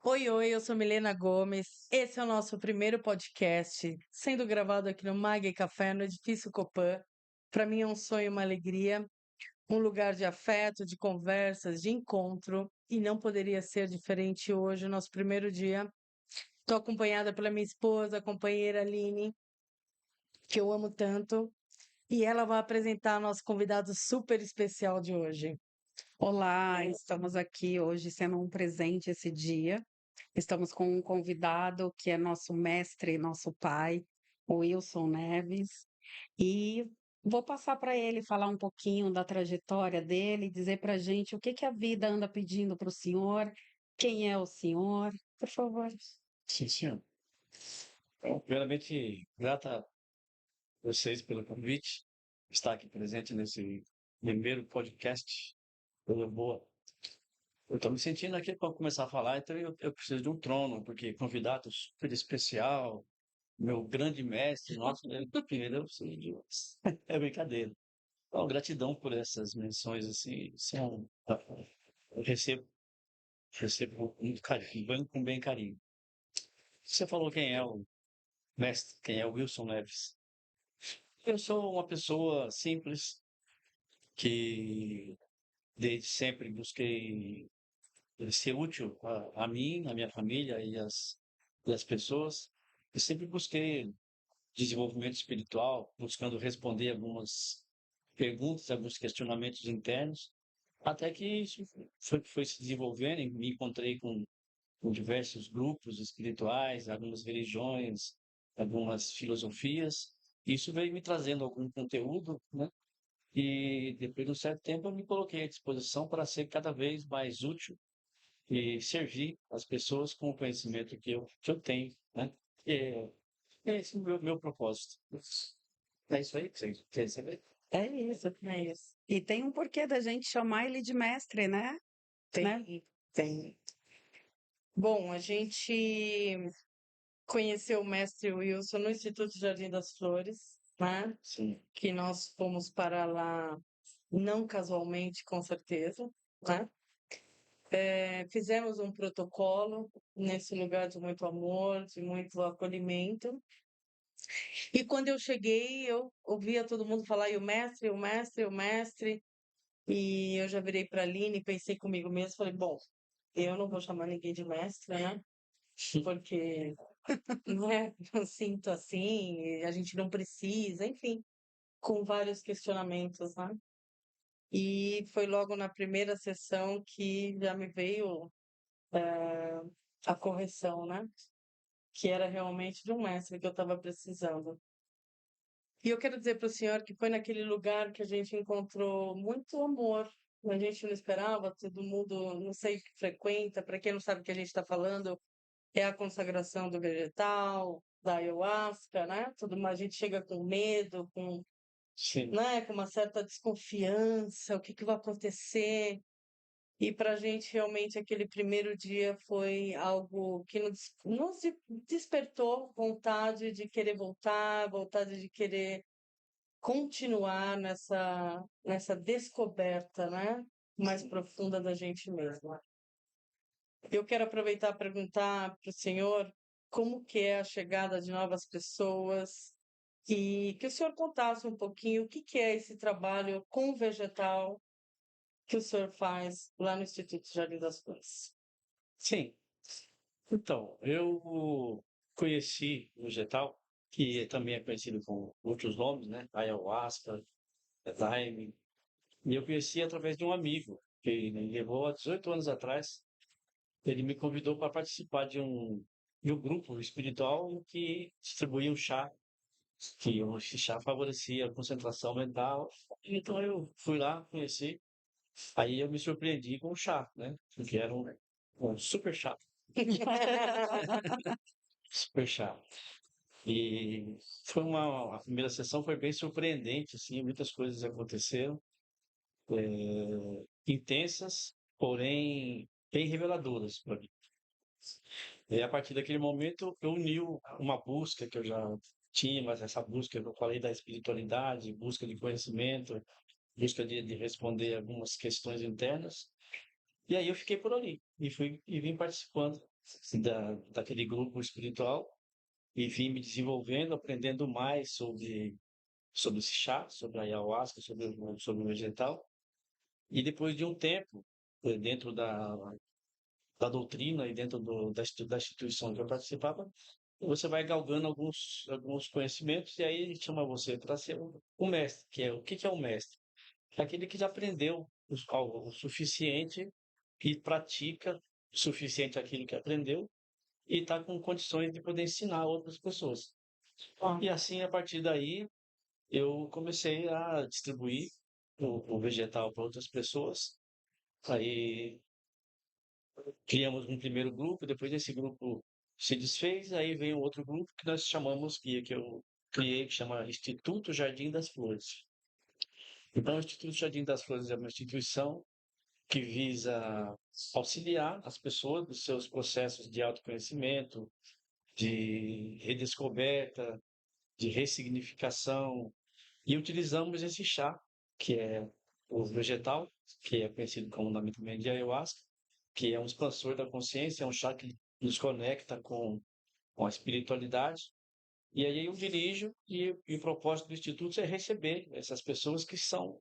Oi, oi, eu sou Milena Gomes. Esse é o nosso primeiro podcast, sendo gravado aqui no Mag e Café, no Edifício Copan. Para mim é um sonho, uma alegria, um lugar de afeto, de conversas, de encontro, e não poderia ser diferente hoje, nosso primeiro dia. Estou acompanhada pela minha esposa, a companheira Aline, que eu amo tanto, e ela vai apresentar nosso convidado super especial de hoje. Olá, estamos aqui hoje sendo um presente esse dia. Estamos com um convidado que é nosso mestre, nosso pai, o Wilson Neves, e vou passar para ele falar um pouquinho da trajetória dele, dizer para a gente o que que a vida anda pedindo para o senhor, quem é o senhor, por favor. Sim, senhor. Bom, primeiramente, grata a vocês pelo convite, estar aqui presente nesse primeiro podcast. Coisa boa. Eu estou me sentindo aqui para começar a falar, então eu preciso de um trono, porque convidado super especial, meu grande mestre, nossa, primeiro eu preciso de um. É brincadeira. Então, gratidão por essas menções, assim, eu recebo muito carinho, com bem carinho. Você falou quem é o mestre, quem é o Wilson Neves. Eu sou uma pessoa simples que desde sempre busquei ser útil a mim, a minha família e as pessoas. Eu sempre busquei desenvolvimento espiritual, buscando responder algumas perguntas, alguns questionamentos internos, até que isso foi se desenvolvendo e me encontrei com diversos grupos espirituais, algumas religiões, algumas filosofias. Isso veio me trazendo algum conteúdo, né? E depois de um certo tempo eu me coloquei à disposição para ser cada vez mais útil e servir as pessoas com o conhecimento que eu tenho, né? E é esse o meu propósito. É isso aí que você quer saber? É isso. É isso. E tem um porquê da gente chamar ele de mestre, né? Né? Tem. Bom, a gente conheceu o mestre Wilson no Instituto Jardim das Flores, né? Sim, Que nós fomos para lá não casualmente, com certeza, né? Fizemos um protocolo nesse lugar de muito amor, de muito acolhimento. E quando eu cheguei, eu ouvia todo mundo falar, e o mestre, o mestre, o mestre. E eu já virei para a Aline e pensei comigo mesmo, falei, bom, eu não vou chamar ninguém de mestre, né? Porque, né, eu sinto assim, e a gente não precisa, enfim, com vários questionamentos, né? E foi logo na primeira sessão que já me veio a correção, né? Que era realmente de um mestre que eu estava precisando. E eu quero dizer para o senhor que foi naquele lugar que a gente encontrou muito amor. A gente não esperava, todo mundo, não sei, que frequenta, para quem não sabe o que a gente está falando, é a consagração do vegetal, da ayahuasca, né? Tudo mais, a gente chega com medo, sim. né, com uma certa desconfiança, o que que vai acontecer? E para a gente, realmente, aquele primeiro dia foi algo que despertou vontade de querer voltar, vontade de querer continuar nessa descoberta, né, mais profunda da gente mesmo. Eu quero aproveitar e perguntar para o senhor como que é a chegada de novas pessoas e que o senhor contasse um pouquinho o que que é esse trabalho com vegetal que o senhor faz lá no Instituto Jardim das Flores. Sim. Então, eu conheci o vegetal, que também é conhecido com outros nomes, né? Ayahuasca, Daime. E eu conheci através de um amigo, que me levou há 18 anos atrás. Ele me convidou para participar de um grupo espiritual em que distribuía um chá, que esse chá favorecia a concentração mental. Então eu fui lá, conheci. Aí eu me surpreendi com o chá, né? Que era um super chá. Super chá. E a primeira sessão foi bem surpreendente, assim, muitas coisas aconteceram, intensas, porém bem reveladoras para mim. E a partir daquele momento eu uni uma busca que eu já tinha, mas essa busca que eu falei da espiritualidade, busca de conhecimento, busca de responder algumas questões internas. E aí eu fiquei por ali e fui e vim participando daquele grupo espiritual e vim me desenvolvendo, aprendendo mais sobre esse chá, sobre a ayahuasca, sobre o vegetal. E depois de um tempo, dentro da doutrina e dentro da instituição que eu participava, você vai galgando alguns conhecimentos e aí ele chama você para ser o mestre, que é o que é o mestre? É aquele que já aprendeu o suficiente e pratica o suficiente aquilo que aprendeu e está com condições de poder ensinar outras pessoas. Ó, E assim, a partir daí, eu comecei a distribuir o vegetal para outras pessoas. Aí criamos um primeiro grupo, depois esse grupo se desfez, aí veio outro grupo que nós chamamos, que eu criei, que chama Instituto Jardim das Flores. Então, o Instituto Jardim das Flores é uma instituição que visa auxiliar as pessoas nos seus processos de autoconhecimento, de redescoberta, de ressignificação, e utilizamos esse chá, que é o vegetal, que é conhecido como nome também de ayahuasca, que é um expansor da consciência, é um chá que nos conecta com a espiritualidade. E aí eu dirijo e o propósito do Instituto é receber essas pessoas que são,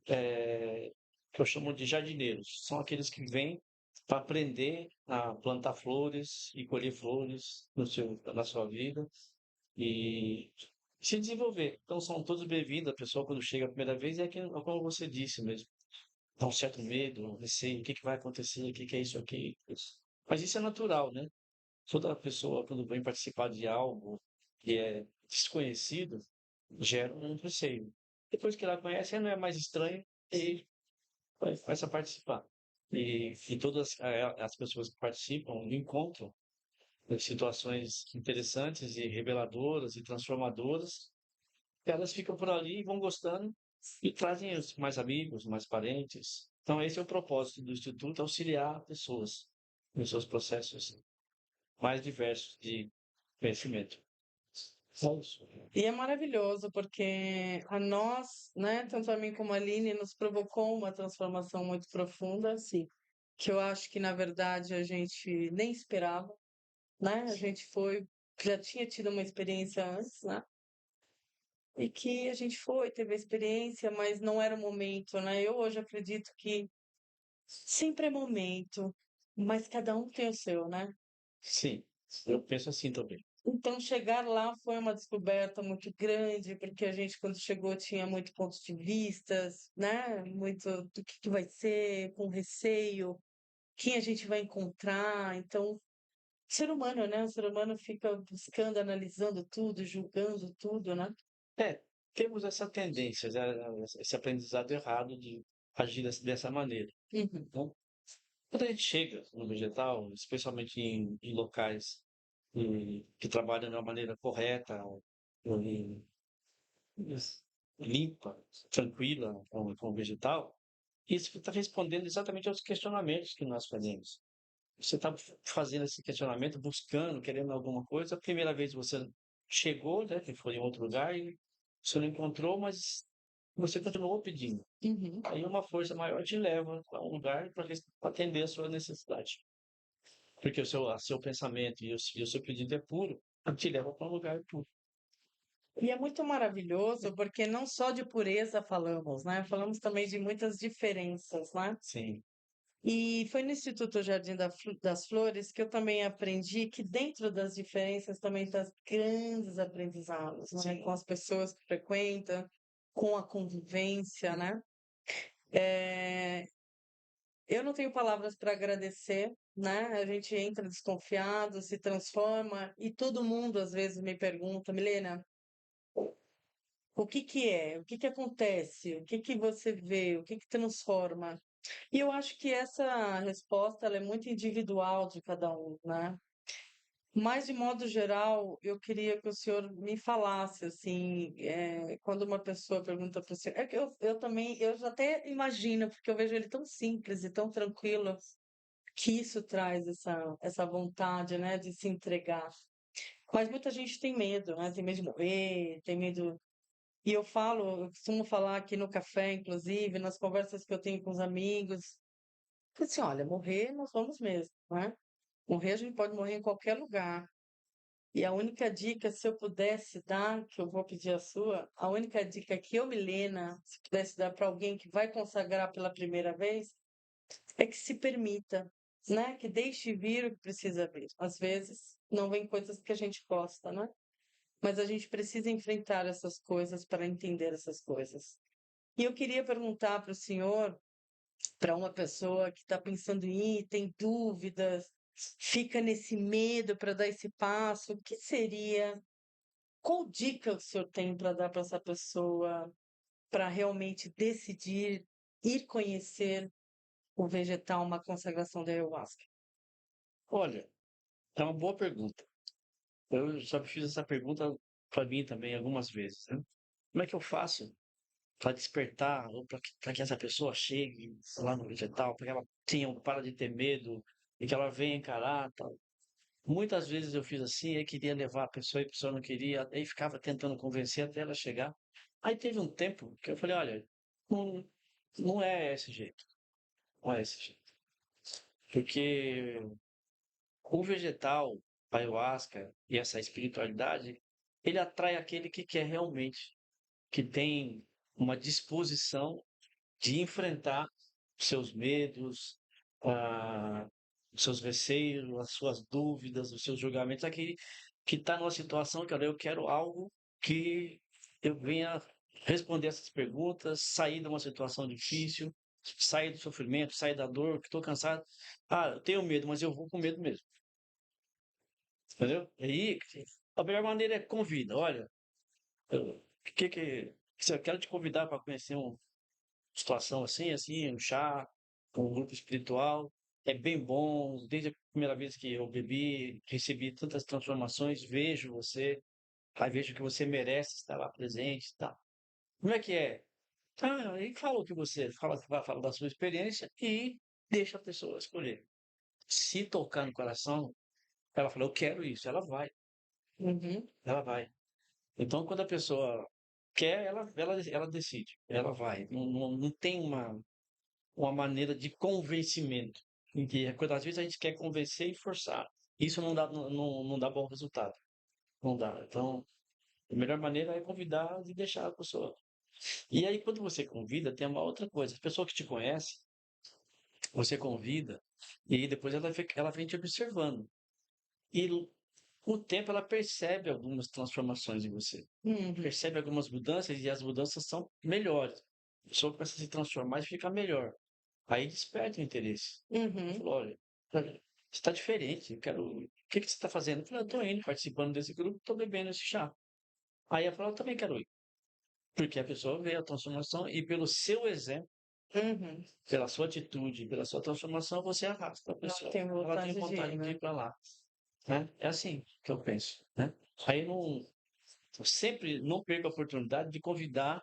que eu chamo de jardineiros. São aqueles que vêm para aprender a plantar flores e colher flores na sua vida e se desenvolver. Então são todos bem-vindos. A pessoa, quando chega a primeira vez, é aquilo, como você disse mesmo. Dá um certo medo, um receio, o que que vai acontecer, o que que é isso aqui. Mas isso é natural, né? Toda pessoa, quando vem participar de algo que é desconhecido, gera um receio. Depois que ela conhece, não é mais estranho e começa a participar. E todas as pessoas que participam encontram situações interessantes e reveladoras e transformadoras. Elas ficam por ali e vão gostando e trazem os mais amigos, mais parentes. Então, esse é o propósito do Instituto, auxiliar pessoas nos seus processos mais diversos de conhecimento. Só isso. e é maravilhoso porque a nós, né, tanto a mim como a Aline, nos provocou uma transformação muito profunda, Sim. que eu acho que na verdade a gente nem esperava, né? A gente foi, já tinha tido uma experiência antes, né? E que a gente foi, teve a experiência, mas não era o momento, né? Eu hoje acredito que sempre é momento, mas cada um tem o seu, né? Sim, eu penso assim também. Então, chegar lá foi uma descoberta muito grande, porque a gente, quando chegou, tinha muito pontos de vistas, né? Muito do que vai ser, com receio, quem a gente vai encontrar. Então, ser humano, né? O ser humano fica buscando, analisando tudo, julgando tudo, né? É, temos essa tendência, esse aprendizado errado de agir dessa maneira. Uhum. Então, quando a gente chega no vegetal, especialmente em locais que trabalham de uma maneira correta, e limpa, tranquila com o vegetal, isso está respondendo exatamente aos questionamentos que nós fazemos. Você está fazendo esse questionamento, buscando, querendo alguma coisa. A primeira vez você chegou, né, que foi em outro lugar, e você não encontrou, mas você continuou pedindo. Uhum. Aí uma força maior te leva a um lugar para atender a sua necessidade. Porque o seu pensamento e o seu pedido é puro, te leva para um lugar puro. E é muito maravilhoso porque não só de pureza falamos, né? Falamos também de muitas diferenças, né? Sim, E foi no Instituto Jardim das Flores que eu também aprendi que dentro das diferenças também está grandes aprendizados, né? sim. Com as pessoas que frequentam, com a convivência, né? Eu não tenho palavras para agradecer, né? A gente entra desconfiado, se transforma e todo mundo às vezes me pergunta, Milena, o que que é? O que que acontece? O que que você vê? O que que transforma? E eu acho que essa resposta ela é muito individual de cada um, né? Mas, de modo geral, eu queria que o senhor me falasse, assim, quando uma pessoa pergunta para o senhor... É que eu também, eu já até imagino, porque eu vejo ele tão simples e tão tranquilo, que isso traz essa vontade, né, de se entregar. Mas muita gente tem medo, né? Tem medo de morrer, tem medo... E eu costumo falar aqui no café, inclusive, nas conversas que eu tenho com os amigos, que assim, olha, morrer nós vamos mesmo, né? Morrer, a gente pode morrer em qualquer lugar. E a única dica, se eu pudesse dar, que eu vou pedir a sua, a única dica que eu, Milena, se pudesse dar para alguém que vai consagrar pela primeira vez, é que se permita, né? Que deixe vir o que precisa vir. Às vezes, não vem coisas que a gente gosta, né? Mas a gente precisa enfrentar essas coisas para entender essas coisas. E eu queria perguntar para o senhor, para uma pessoa que está pensando em ir, tem dúvidas, fica nesse medo para dar esse passo, o que seria? Qual dica o senhor tem para dar para essa pessoa para realmente decidir ir conhecer o vegetal, uma consagração da ayahuasca? Olha, é uma boa pergunta. Eu já fiz essa pergunta para mim também algumas vezes, né? Como é que eu faço para despertar, ou para que essa pessoa chegue lá no vegetal, para que ela tenha, para de ter medo e que ela venha encarar, tal. Muitas vezes eu fiz assim, aí queria levar a pessoa e a pessoa não queria, aí ficava tentando convencer até ela chegar. Aí teve um tempo que eu falei, olha, não, não é esse jeito, não é esse jeito. Porque o vegetal, a ayahuasca e essa espiritualidade, ele atrai aquele que quer realmente, que tem uma disposição de enfrentar seus medos, ah, os seus receios, as suas dúvidas, os seus julgamentos, aquele que está numa situação que olha, eu quero algo que eu venha responder essas perguntas, sair de uma situação difícil, sair do sofrimento, sair da dor, que estou cansado. Ah, eu tenho medo, mas eu vou com medo mesmo. Entendeu? E aí, a melhor maneira é convida. Olha, se eu quero te convidar para conhecer uma situação assim, assim, um chá, um grupo espiritual, é bem bom. Desde a primeira vez que eu bebi, recebi tantas transformações, vejo você, aí vejo que você merece estar lá presente, tá? Como é que é? Ah, e fala o que você fala da sua experiência e deixa a pessoa escolher. Se tocar no coração, ela fala, eu quero isso, ela vai, Uhum, ela vai. Então, quando a pessoa quer, ela decide, ela vai. Não tem uma maneira de convencimento. Em que, quando às vezes a gente quer convencer e forçar. Isso não dá bom resultado. Não dá. Então, a melhor maneira é convidar e deixar a pessoa. E aí, quando você convida, tem uma outra coisa. A pessoa que te conhece, você convida, e aí depois ela vem te observando. E com o tempo ela percebe algumas transformações em você. uhum, Percebe algumas mudanças e as mudanças são melhores. A pessoa começa a se transformar e fica melhor. Aí desperta o interesse. uhum. Falou, olha, você está diferente, eu quero. O que que você está fazendo? Eu falei, eu estou indo, participando desse grupo, estou bebendo esse chá. Aí ela falou, eu também quero ir. Porque a pessoa vê a transformação e pelo seu exemplo, Uhum. pela sua atitude, pela sua transformação, você arrasta a Ela pessoa. tem Ela tem vontade de ir, vontade de né? ir para lá. Né? É assim que eu penso. Né? Aí não, eu sempre não perca a oportunidade de convidar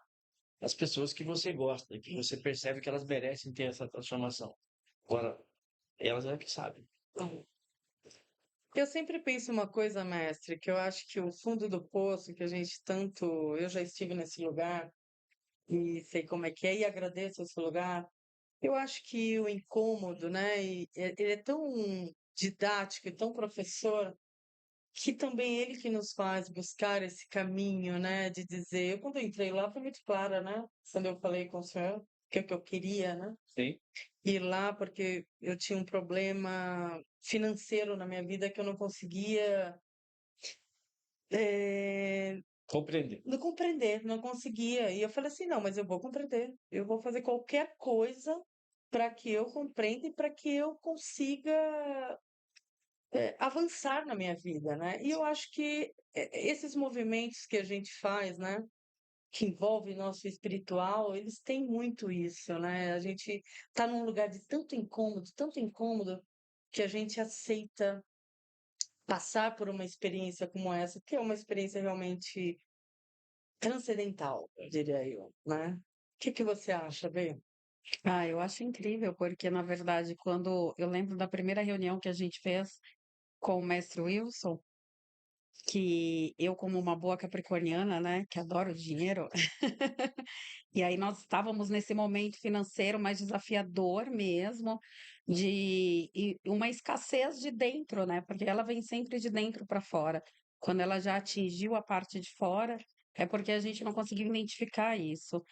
as pessoas que você gosta, que você percebe que elas merecem ter essa transformação. Agora, elas é que sabem. Eu sempre penso uma coisa, mestre, que eu acho que o fundo do poço, que a gente tanto. Eu já estive nesse lugar e sei como é que é, e agradeço esse lugar. Eu acho que o incômodo, né? Ele é tão didático e tão professor que também ele que nos faz buscar esse caminho, né? De dizer, eu quando eu entrei lá foi muito clara, né? Quando eu falei com o senhor o que eu queria, né? Sim, Ir lá porque eu tinha um problema financeiro na minha vida que eu não conseguia eh, compreender. não compreender, não conseguia. E eu falei assim, não, mas eu vou compreender. Eu vou fazer qualquer coisa para que eu compreenda e para que eu consiga avançar na minha vida, né? E eu acho que esses movimentos que a gente faz, né? Que envolve nosso espiritual, eles têm muito isso, né? A gente está num lugar de tanto incômodo, que a gente aceita passar por uma experiência como essa, que é uma experiência realmente transcendental, diria eu, né? O que que você acha, Bê? Ah, eu acho incrível, porque na verdade, quando eu lembro da primeira reunião que a gente fez com o mestre Wilson, que eu, como uma boa capricorniana, né, que adoro dinheiro, e aí nós estávamos nesse momento financeiro mais desafiador mesmo, e uma escassez de dentro, né? Porque ela vem sempre de dentro para fora. Quando ela já atingiu a parte de fora, é porque a gente não conseguiu identificar isso.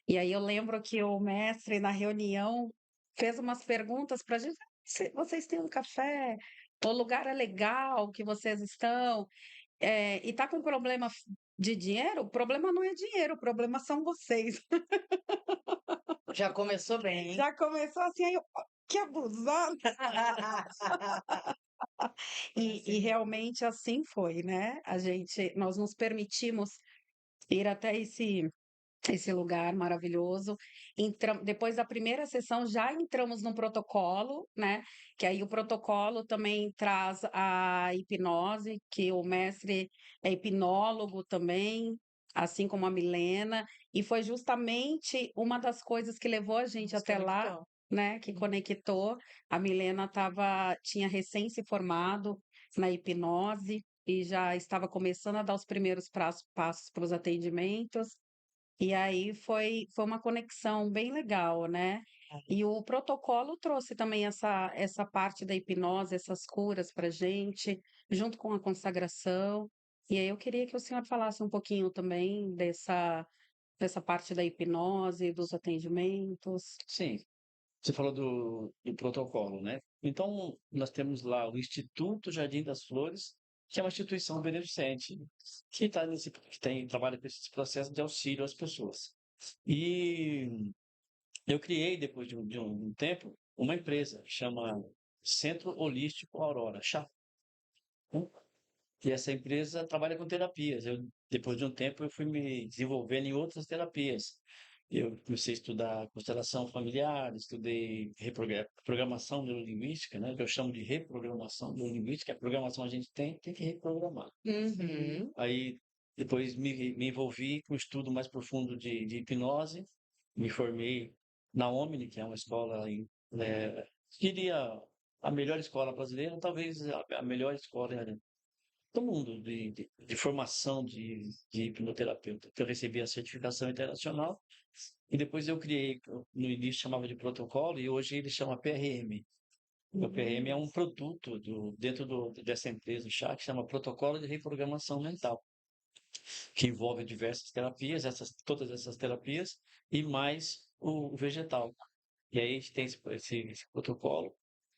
E aí eu lembro que o mestre, na reunião, fez umas perguntas para a gente. Vocês têm um café? O lugar é legal que vocês estão? E tá com problema de dinheiro? O problema não é dinheiro, o problema são vocês. Já começou bem, hein? Já começou assim, aí eu, "Ó, que abusada!" E realmente assim foi, né? Nós nos permitimos ir até esse lugar maravilhoso. Depois da primeira sessão, já entramos num protocolo, né? Que aí o protocolo também traz a hipnose, que o mestre é hipnólogo também, assim como a Milena, e foi justamente uma das coisas que levou a gente Nos até lá, conectou. né? Que conectou. A Milena tinha recém se formado na hipnose e já estava começando a dar os primeiros passos para os atendimentos. E aí foi uma conexão bem legal, né? E o protocolo trouxe também essa parte da hipnose, essas curas para gente, junto com a consagração. E aí eu queria que o senhor falasse um pouquinho também dessa parte da hipnose, dos atendimentos. Sim, você falou do protocolo, né? Então, nós temos lá o Instituto Jardim das Flores, que é uma instituição beneficente trabalha com esse processo de auxílio às pessoas. E eu criei, depois de um tempo, uma empresa, chama Centro Holístico Aurora, chá. E essa empresa trabalha com terapias. Depois de um tempo, eu fui me desenvolvendo em outras terapias. Eu comecei a estudar constelação familiar, estudei programação neurolinguística, né? Que eu chamo de reprogramação neurolinguística. A programação a gente tem que reprogramar. Uhum. Aí, depois me envolvi com um estudo mais profundo de hipnose. Me formei na Omni, que é uma escola, diria, a melhor escola brasileira, talvez a melhor escola do mundo de formação de hipnoterapeuta. Então, eu recebi a certificação internacional e depois eu criei, no início chamava de protocolo e hoje ele chama PRM. O PRM é um produto dentro dessa empresa, o chá, que chama Protocolo de Reprogramação Mental, que envolve diversas terapias, todas essas terapias e mais o vegetal. E aí a gente tem esse protocolo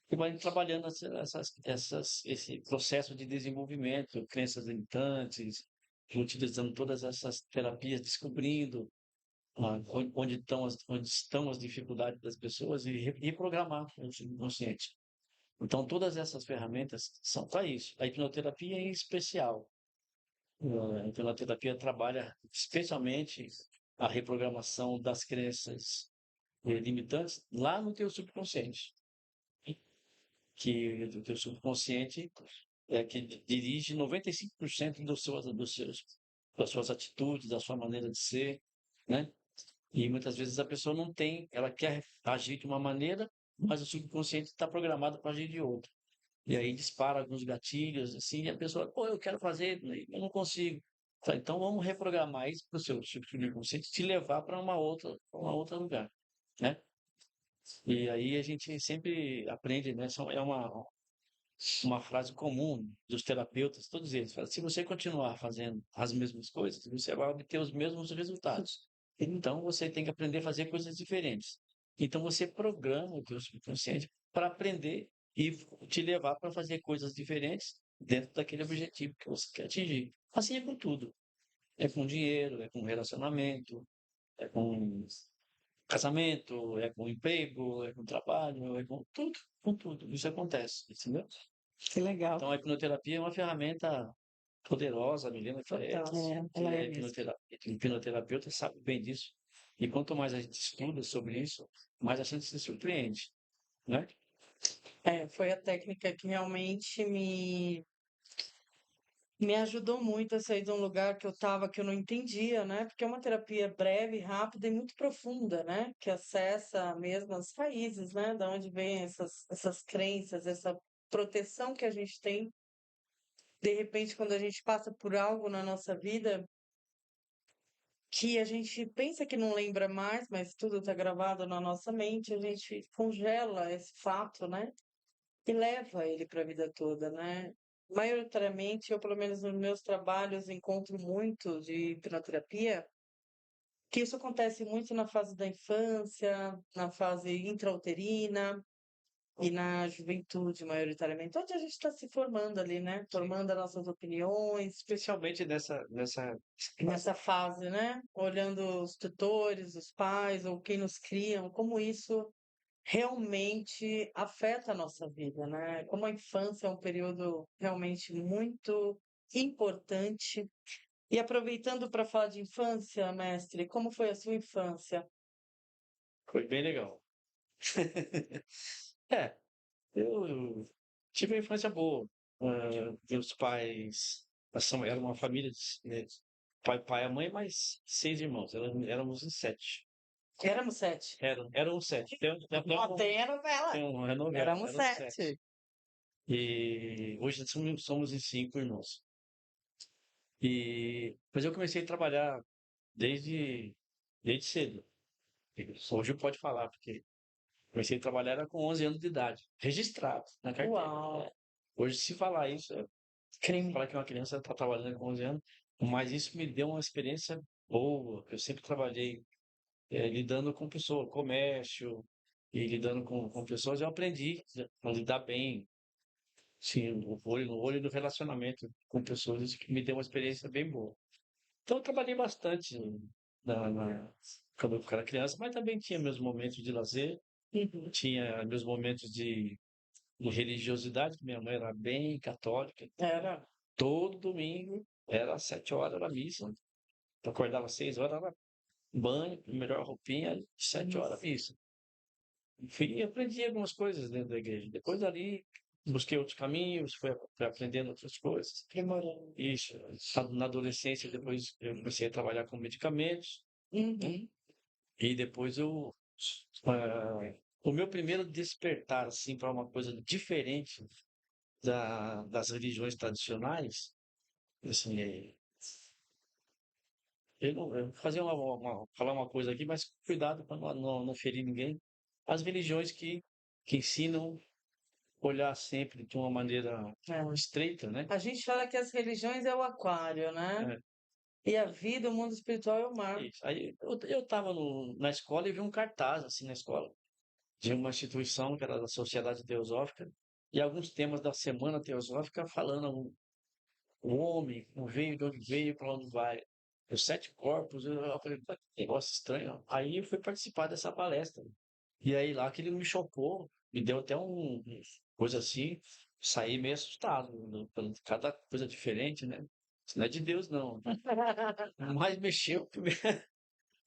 e vai trabalhando esse processo de desenvolvimento, crenças limitantes, utilizando todas essas terapias, descobrindo onde estão as dificuldades das pessoas e reprogramar o subconsciente. Então, todas essas ferramentas são para isso. A hipnoterapia em especial. A hipnoterapia trabalha especialmente a reprogramação das crenças limitantes lá no teu subconsciente, que o teu subconsciente é que dirige 95% das suas atitudes, da sua maneira de ser, né? E muitas vezes a pessoa não tem, ela quer agir de uma maneira, mas o subconsciente está programado para agir de outra. E aí dispara alguns gatilhos, assim, e a pessoa, pô, eu quero fazer, eu não consigo. Então vamos reprogramar isso para o seu subconsciente te levar para uma outra lugar, né? E aí a gente sempre aprende, né? É uma frase comum dos terapeutas, todos eles falam, se você continuar fazendo as mesmas coisas, você vai obter os mesmos resultados. Então você tem que aprender a fazer coisas diferentes. Então você programa o teu subconsciente para aprender e te levar para fazer coisas diferentes dentro daquele objetivo que você quer atingir. Assim é com tudo. É com dinheiro, é com relacionamento, é com casamento, é com emprego, é com trabalho, é com tudo, com tudo. Isso acontece, entendeu? Que legal. Então, a hipnoterapia é uma ferramenta poderosa, a Milena, Total. que Ela é é mesmo. hipnoterapeuta, sabe bem disso. E quanto mais a gente estuda sobre isso, mais a gente se surpreende, né? Foi a técnica que realmente me ajudou muito a sair de um lugar que eu estava, que eu não entendia, né? Porque é uma terapia breve, rápida e muito profunda, né? Que acessa mesmo as raízes, né? Da onde vêm essas crenças, essa proteção que a gente tem. De repente, quando a gente passa por algo na nossa vida, que a gente pensa que não lembra mais, mas tudo está gravado na nossa mente, a gente congela esse fato, né? E leva ele para a vida toda, né? Maioritariamente, eu, pelo menos nos meus trabalhos, encontro muito de hipnoterapia, que isso acontece muito na fase da infância, na fase intrauterina e na juventude, maioritariamente, onde a gente está se formando ali, né? Formando as nossas opiniões, Especialmente nessa nessa fase, né? Olhando os tutores, os pais ou quem nos criam, como isso realmente afeta a nossa vida, né? Como a infância é um período realmente muito importante. E aproveitando para falar de infância, mestre, como foi a sua infância? foi bem legal. É, eu tive uma infância boa. Meus pais eram uma família pai, a mãe, mais 6 irmãos. Éramos em 7. Éramos 7. Eram 7. Tem a novela. Tem uma novela, Éramos eram 7. 7. E hoje somos em 5 irmãos. Mas eu comecei a trabalhar desde cedo. Hoje pode falar, porque comecei a trabalhar era com 11 anos de idade, registrado na carteira. Uau! Hoje, se falar isso, Crime. falar que uma criança está trabalhando com 11 anos, mas isso me deu uma experiência boa. Eu sempre trabalhei lidando com pessoas, comércio, e lidando com pessoas, eu aprendi a lidar bem, sim, o olho no olho do relacionamento com pessoas, isso que me deu uma experiência bem boa. Então, eu trabalhei bastante quando eu era criança, mas também tinha meus momentos de lazer, Uhum. tinha meus momentos de religiosidade, que minha mãe era bem católica. Era. Todo domingo era às 7 horas era missa. Eu acordava às 6 horas, era banho, melhor roupinha, 7 horas missa. E aprendi algumas coisas dentro da igreja. Depois dali, busquei outros caminhos, fui aprendendo outras coisas. Aprimorando. Isso. Na adolescência, depois eu comecei a trabalhar com medicamentos. Uhum. E depois o meu primeiro despertar, assim, para uma coisa diferente das religiões tradicionais, assim, eu vou fazer falar uma coisa aqui, mas cuidado para não ferir ninguém. As religiões que ensinam a olhar sempre de uma maneira É. estreita, né? A gente fala que as religiões é o aquário, né? É, E a vida, o mundo espiritual é o mar. isso. Aí eu estava na escola e vi um cartaz, assim, na escola, de uma instituição que era da Sociedade Teosófica, e alguns temas da Semana Teosófica falando o homem, como veio, de onde veio, para onde vai. Os 7 corpos, eu falei, "Pô, que negócio estranho." Aí eu fui participar dessa palestra. E aí lá que ele me chocou, me deu até coisa assim, saí meio assustado, né, pelo cada coisa diferente, né? Isso não é de Deus, não. Mas mexeu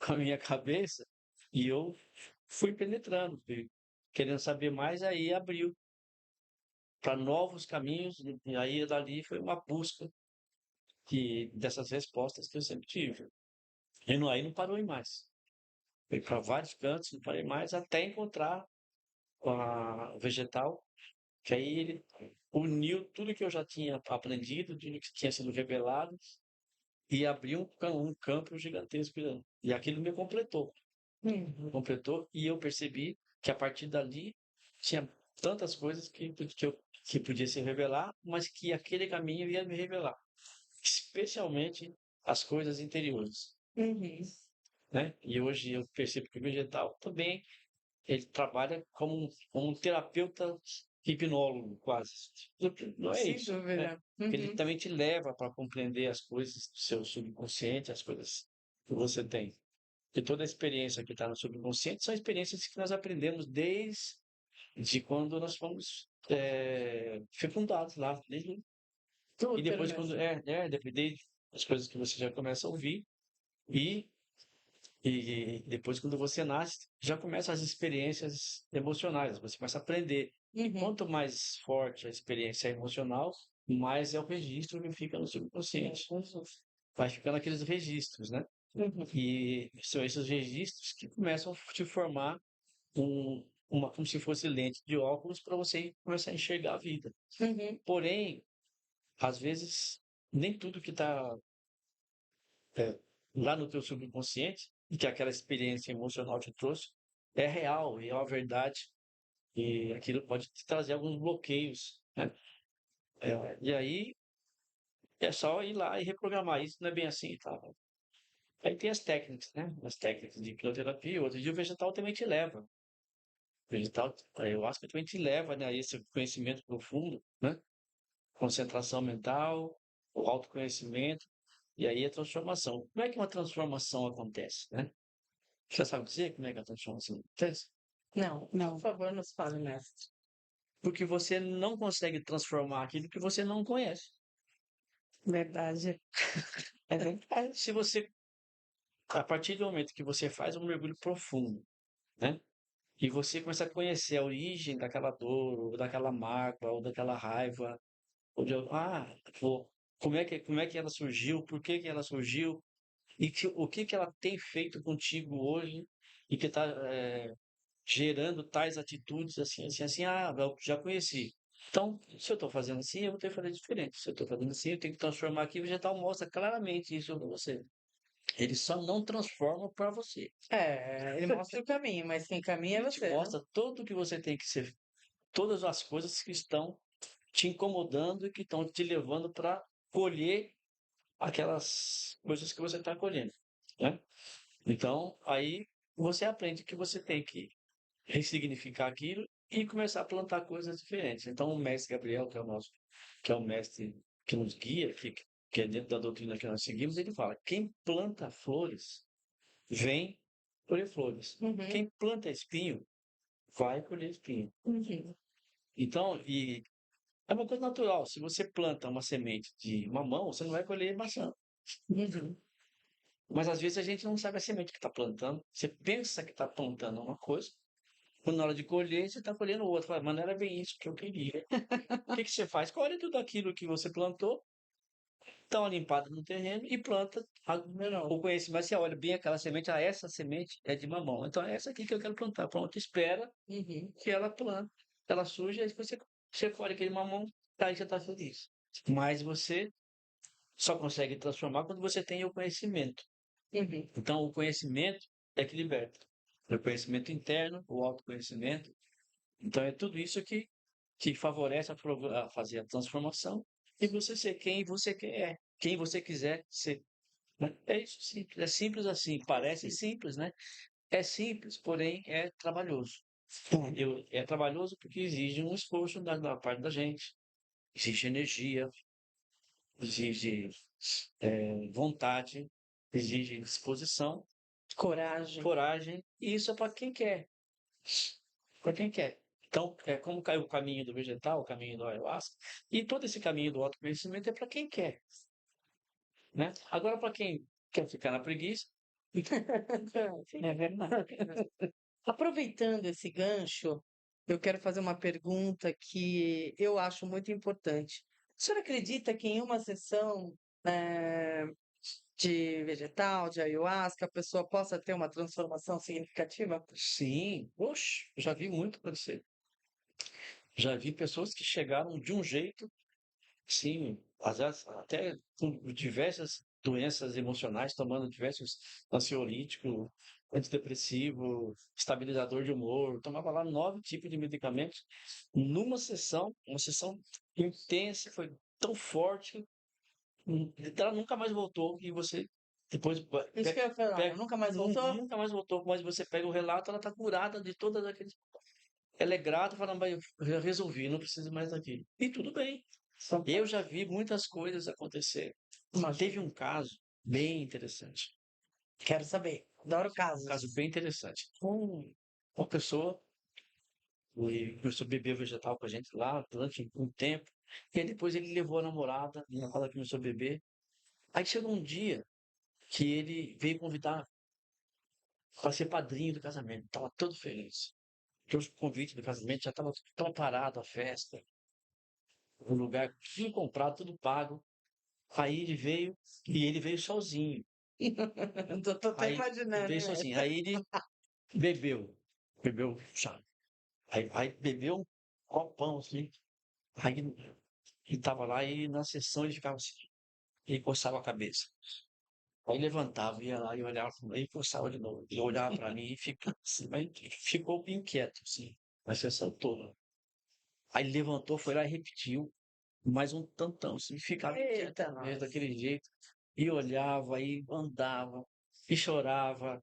com a minha cabeça e eu fui penetrando, querendo saber mais, aí abriu para novos caminhos, e aí dali foi uma busca dessas respostas que eu sempre tive. Aí não parou em mais. Fui para vários cantos, não parei mais, até encontrar o vegetal, que aí ele uniu tudo que eu já tinha aprendido, tudo que tinha sido revelado, e abriu um campo gigantesco. E aquilo me completou. Uhum. Completou, e eu percebi que a partir dali tinha tantas coisas que podia se revelar, mas que aquele caminho ia me revelar, especialmente as coisas interiores, Uhum. né? E hoje eu percebo que o vegetal também ele trabalha como um terapeuta hipnólogo, quase. Não é Sem isso, né? dúvida. Ele Uhum. também te leva para compreender as coisas do seu subconsciente, as coisas que você tem. E toda a experiência que está no subconsciente são experiências que nós aprendemos desde quando nós fomos fecundados lá. E Super depois, quando mesmo. depende das coisas que você já começa a ouvir, e, e depois, quando você nasce, já começam as experiências emocionais, você começa a aprender. E Uhum. quanto mais forte a experiência emocional, mais é o registro que fica no subconsciente. Vai ficando aqueles registros, né? Uhum. E são esses registros que começam a te formar como se fosse lente de óculos para você começar a enxergar a vida. Uhum. Porém, às vezes, nem tudo que está lá no teu subconsciente, e que aquela experiência emocional te trouxe, é real e é uma verdade, e aquilo pode te trazer alguns bloqueios, né? E aí é só ir lá e reprogramar. Isso não é bem assim, tá? Aí tem as técnicas, né? As técnicas de hipnoterapia, outro dia o vegetal também te leva. O vegetal, a ayahuasca também te leva, né, a esse conhecimento profundo, né? Concentração mental, o autoconhecimento, e aí a transformação. Como é que uma transformação acontece, né? Você sabe dizer como é que a transformação acontece? Não, por Não, favor, nos fale, mestre. Porque você não consegue transformar aquilo que você não conhece. verdade. É verdade. Se você, a partir do momento que você faz um mergulho profundo, né? E você começa a conhecer a origem daquela dor, ou daquela mágoa, ou daquela raiva, ou de, pô, como é que ela surgiu, por que que ela surgiu, e o que que ela tem feito contigo hoje, e que está gerando tais atitudes assim, assim, assim, eu já conheci. Então, se eu estou fazendo assim, eu vou ter que fazer diferente. Se eu estou fazendo assim, eu tenho que transformar aqui. O vegetal mostra claramente isso para você. Ele só não transforma para você. É, ele mostra o caminho, mas quem caminha é Ele te você, né? mostra tudo o que você tem que ser, todas as coisas que estão te incomodando e que estão te levando para colher aquelas coisas que você está colhendo, né? Então, aí você aprende que você tem que ressignificar aquilo e começar a plantar coisas diferentes. Então, o mestre Gabriel, que é o mestre que nos guia, que é dentro da doutrina que nós seguimos, ele fala: quem planta flores vem colher flores. Uhum, Quem planta espinho vai colher espinho. uhum, Então, e é uma coisa natural. Se você planta uma semente de mamão, você não vai colher maçã. uhum. Mas às vezes a gente não sabe a semente que está plantando. Você pensa que está plantando uma coisa, quando na hora de colher, você está colhendo outra. Fala, mas não era bem isso que eu queria. O que que você faz? Colhe tudo aquilo que você plantou, dá uma limpada no terreno e planta o conhecimento. Mas você olha bem aquela semente, essa semente é de mamão. Então é essa aqui que eu quero plantar. Pronto, espera Uhum. que ela planta, ela surge, aí você colhe aquele mamão, aí você está feliz. Mas você só consegue transformar quando você tem o conhecimento. Uhum. Então, o conhecimento é que liberta. O conhecimento interno, o autoconhecimento. Então, é tudo isso que favorece a fazer a transformação e você ser quem você quer, quem você quiser ser. Né? É isso, simples. É simples assim. Parece simples, né? É simples, porém é trabalhoso. É trabalhoso porque exige um esforço da parte da gente. Exige energia, exige vontade, exige disposição, Coragem. coragem, e isso é para quem quer. Para quem quer. Então, é como caiu o caminho do vegetal, o caminho do ayahuasca, e todo esse caminho do autoconhecimento é para quem quer, né? Agora, para quem quer ficar na preguiça, É verdade. Aproveitando esse gancho, eu quero fazer uma pergunta que eu acho muito importante. A senhora acredita que em uma sessão de vegetal, de ayahuasca, a pessoa possa ter uma transformação significativa? sim, oxe, eu já vi muito acontecer. Já vi pessoas que chegaram de um jeito, sim, às vezes até com diversas doenças emocionais, tomando diversos ansiolíticos, antidepressivo, estabilizador de humor, tomava lá 9 tipos de medicamentos numa sessão, uma sessão intensa, foi tão forte, ela nunca mais voltou e você depois Isso que eu ia falar, nunca mais voltou? nunca mais voltou, mas você pega o relato, ela está curada de todas aqueles. Ela é grata, falando, mas eu já resolvi, não preciso mais daquilo. E tudo bem. Eu já vi muitas coisas acontecer. Teve um caso bem interessante. Quero saber. Adoro Um casos. caso bem interessante. Uma pessoa começou a beber vegetal com a gente lá durante um tempo. E aí depois ele levou a namorada começou a beber. Aí chegou um dia que ele veio convidar para ser padrinho do casamento. Estava todo feliz. Trouxe o convite do casamento, já estava preparado a festa, o lugar, tudo comprado, tudo pago. Aí ele veio sozinho. Tô até Aí ele imaginando, veio hein, sozinho. mestre? Aí ele bebeu chá. Aí bebeu um copão assim. Aí ele tava lá e na sessão ele ficava assim, ele coçava a cabeça. Aí levantava, ia lá e olhava, aí forçava de novo. E olhava para mim e ficava assim, mas ficou inquieto, assim, na sessão toda. Aí levantou, foi lá e repetiu mais um tantão, assim, ficava inquieto Eita, mesmo, nós. daquele jeito. E olhava, e andava, e chorava.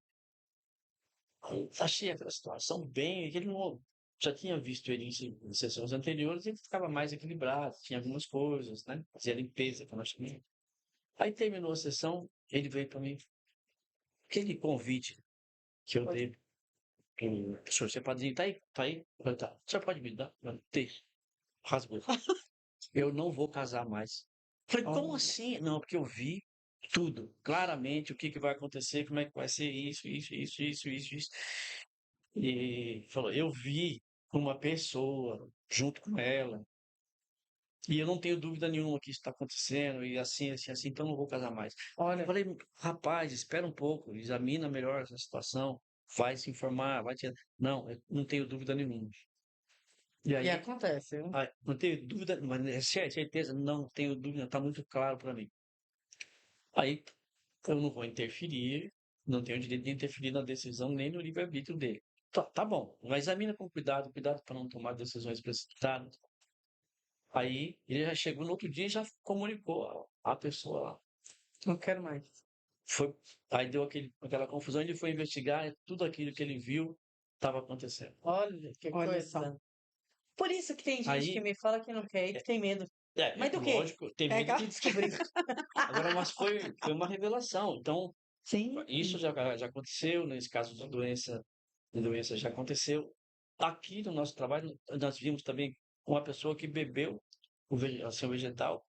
Aí achei aquela situação bem, que ele não já tinha visto ele em sessões anteriores, ele ficava mais equilibrado, tinha algumas coisas, né? Fazia limpeza, que nós chamamos. Aí terminou a sessão, ele veio para mim, aquele convite que eu dei pro senhor ser padrinho, tá aí? Tá aí? Eu falei, tá. O senhor pode me dar? Não, tem. Rasgou. Eu não vou casar mais. Falei, como Olha. assim? Não, porque eu vi tudo, claramente, o que que vai acontecer, como é que vai ser isso. E falou, eu vi uma pessoa junto com ela, e eu não tenho dúvida nenhuma que isso está acontecendo, e assim, então eu não vou casar mais. Eu Olha, falei, rapaz, espera um pouco, examina melhor essa situação, vai se informar, vai te... Não, eu não tenho dúvida nenhuma. E e aí, acontece, viu? não tenho dúvida, mas certeza, não tenho dúvida, está muito claro para mim. Aí eu não vou interferir, não tenho direito de interferir na decisão nem no livre-arbítrio dele. Tá bom, mas examina com cuidado, cuidado para não tomar decisões precipitadas. Aí ele já chegou no outro dia e já comunicou a pessoa lá. Não quero mais. Foi, aí deu aquela confusão, ele foi investigar e tudo aquilo que ele viu estava acontecendo. Olha, que Olha só. coisa. Por isso que tem gente que Aí, me fala que não quer e que tem medo. Mas do quê? lógico, tem É, medo de descobrir. Agora, mas foi uma revelação. Então, sim, isso já aconteceu, nesse caso de doença já aconteceu. Aqui no nosso trabalho, nós vimos também uma pessoa que bebeu assim, o vegetal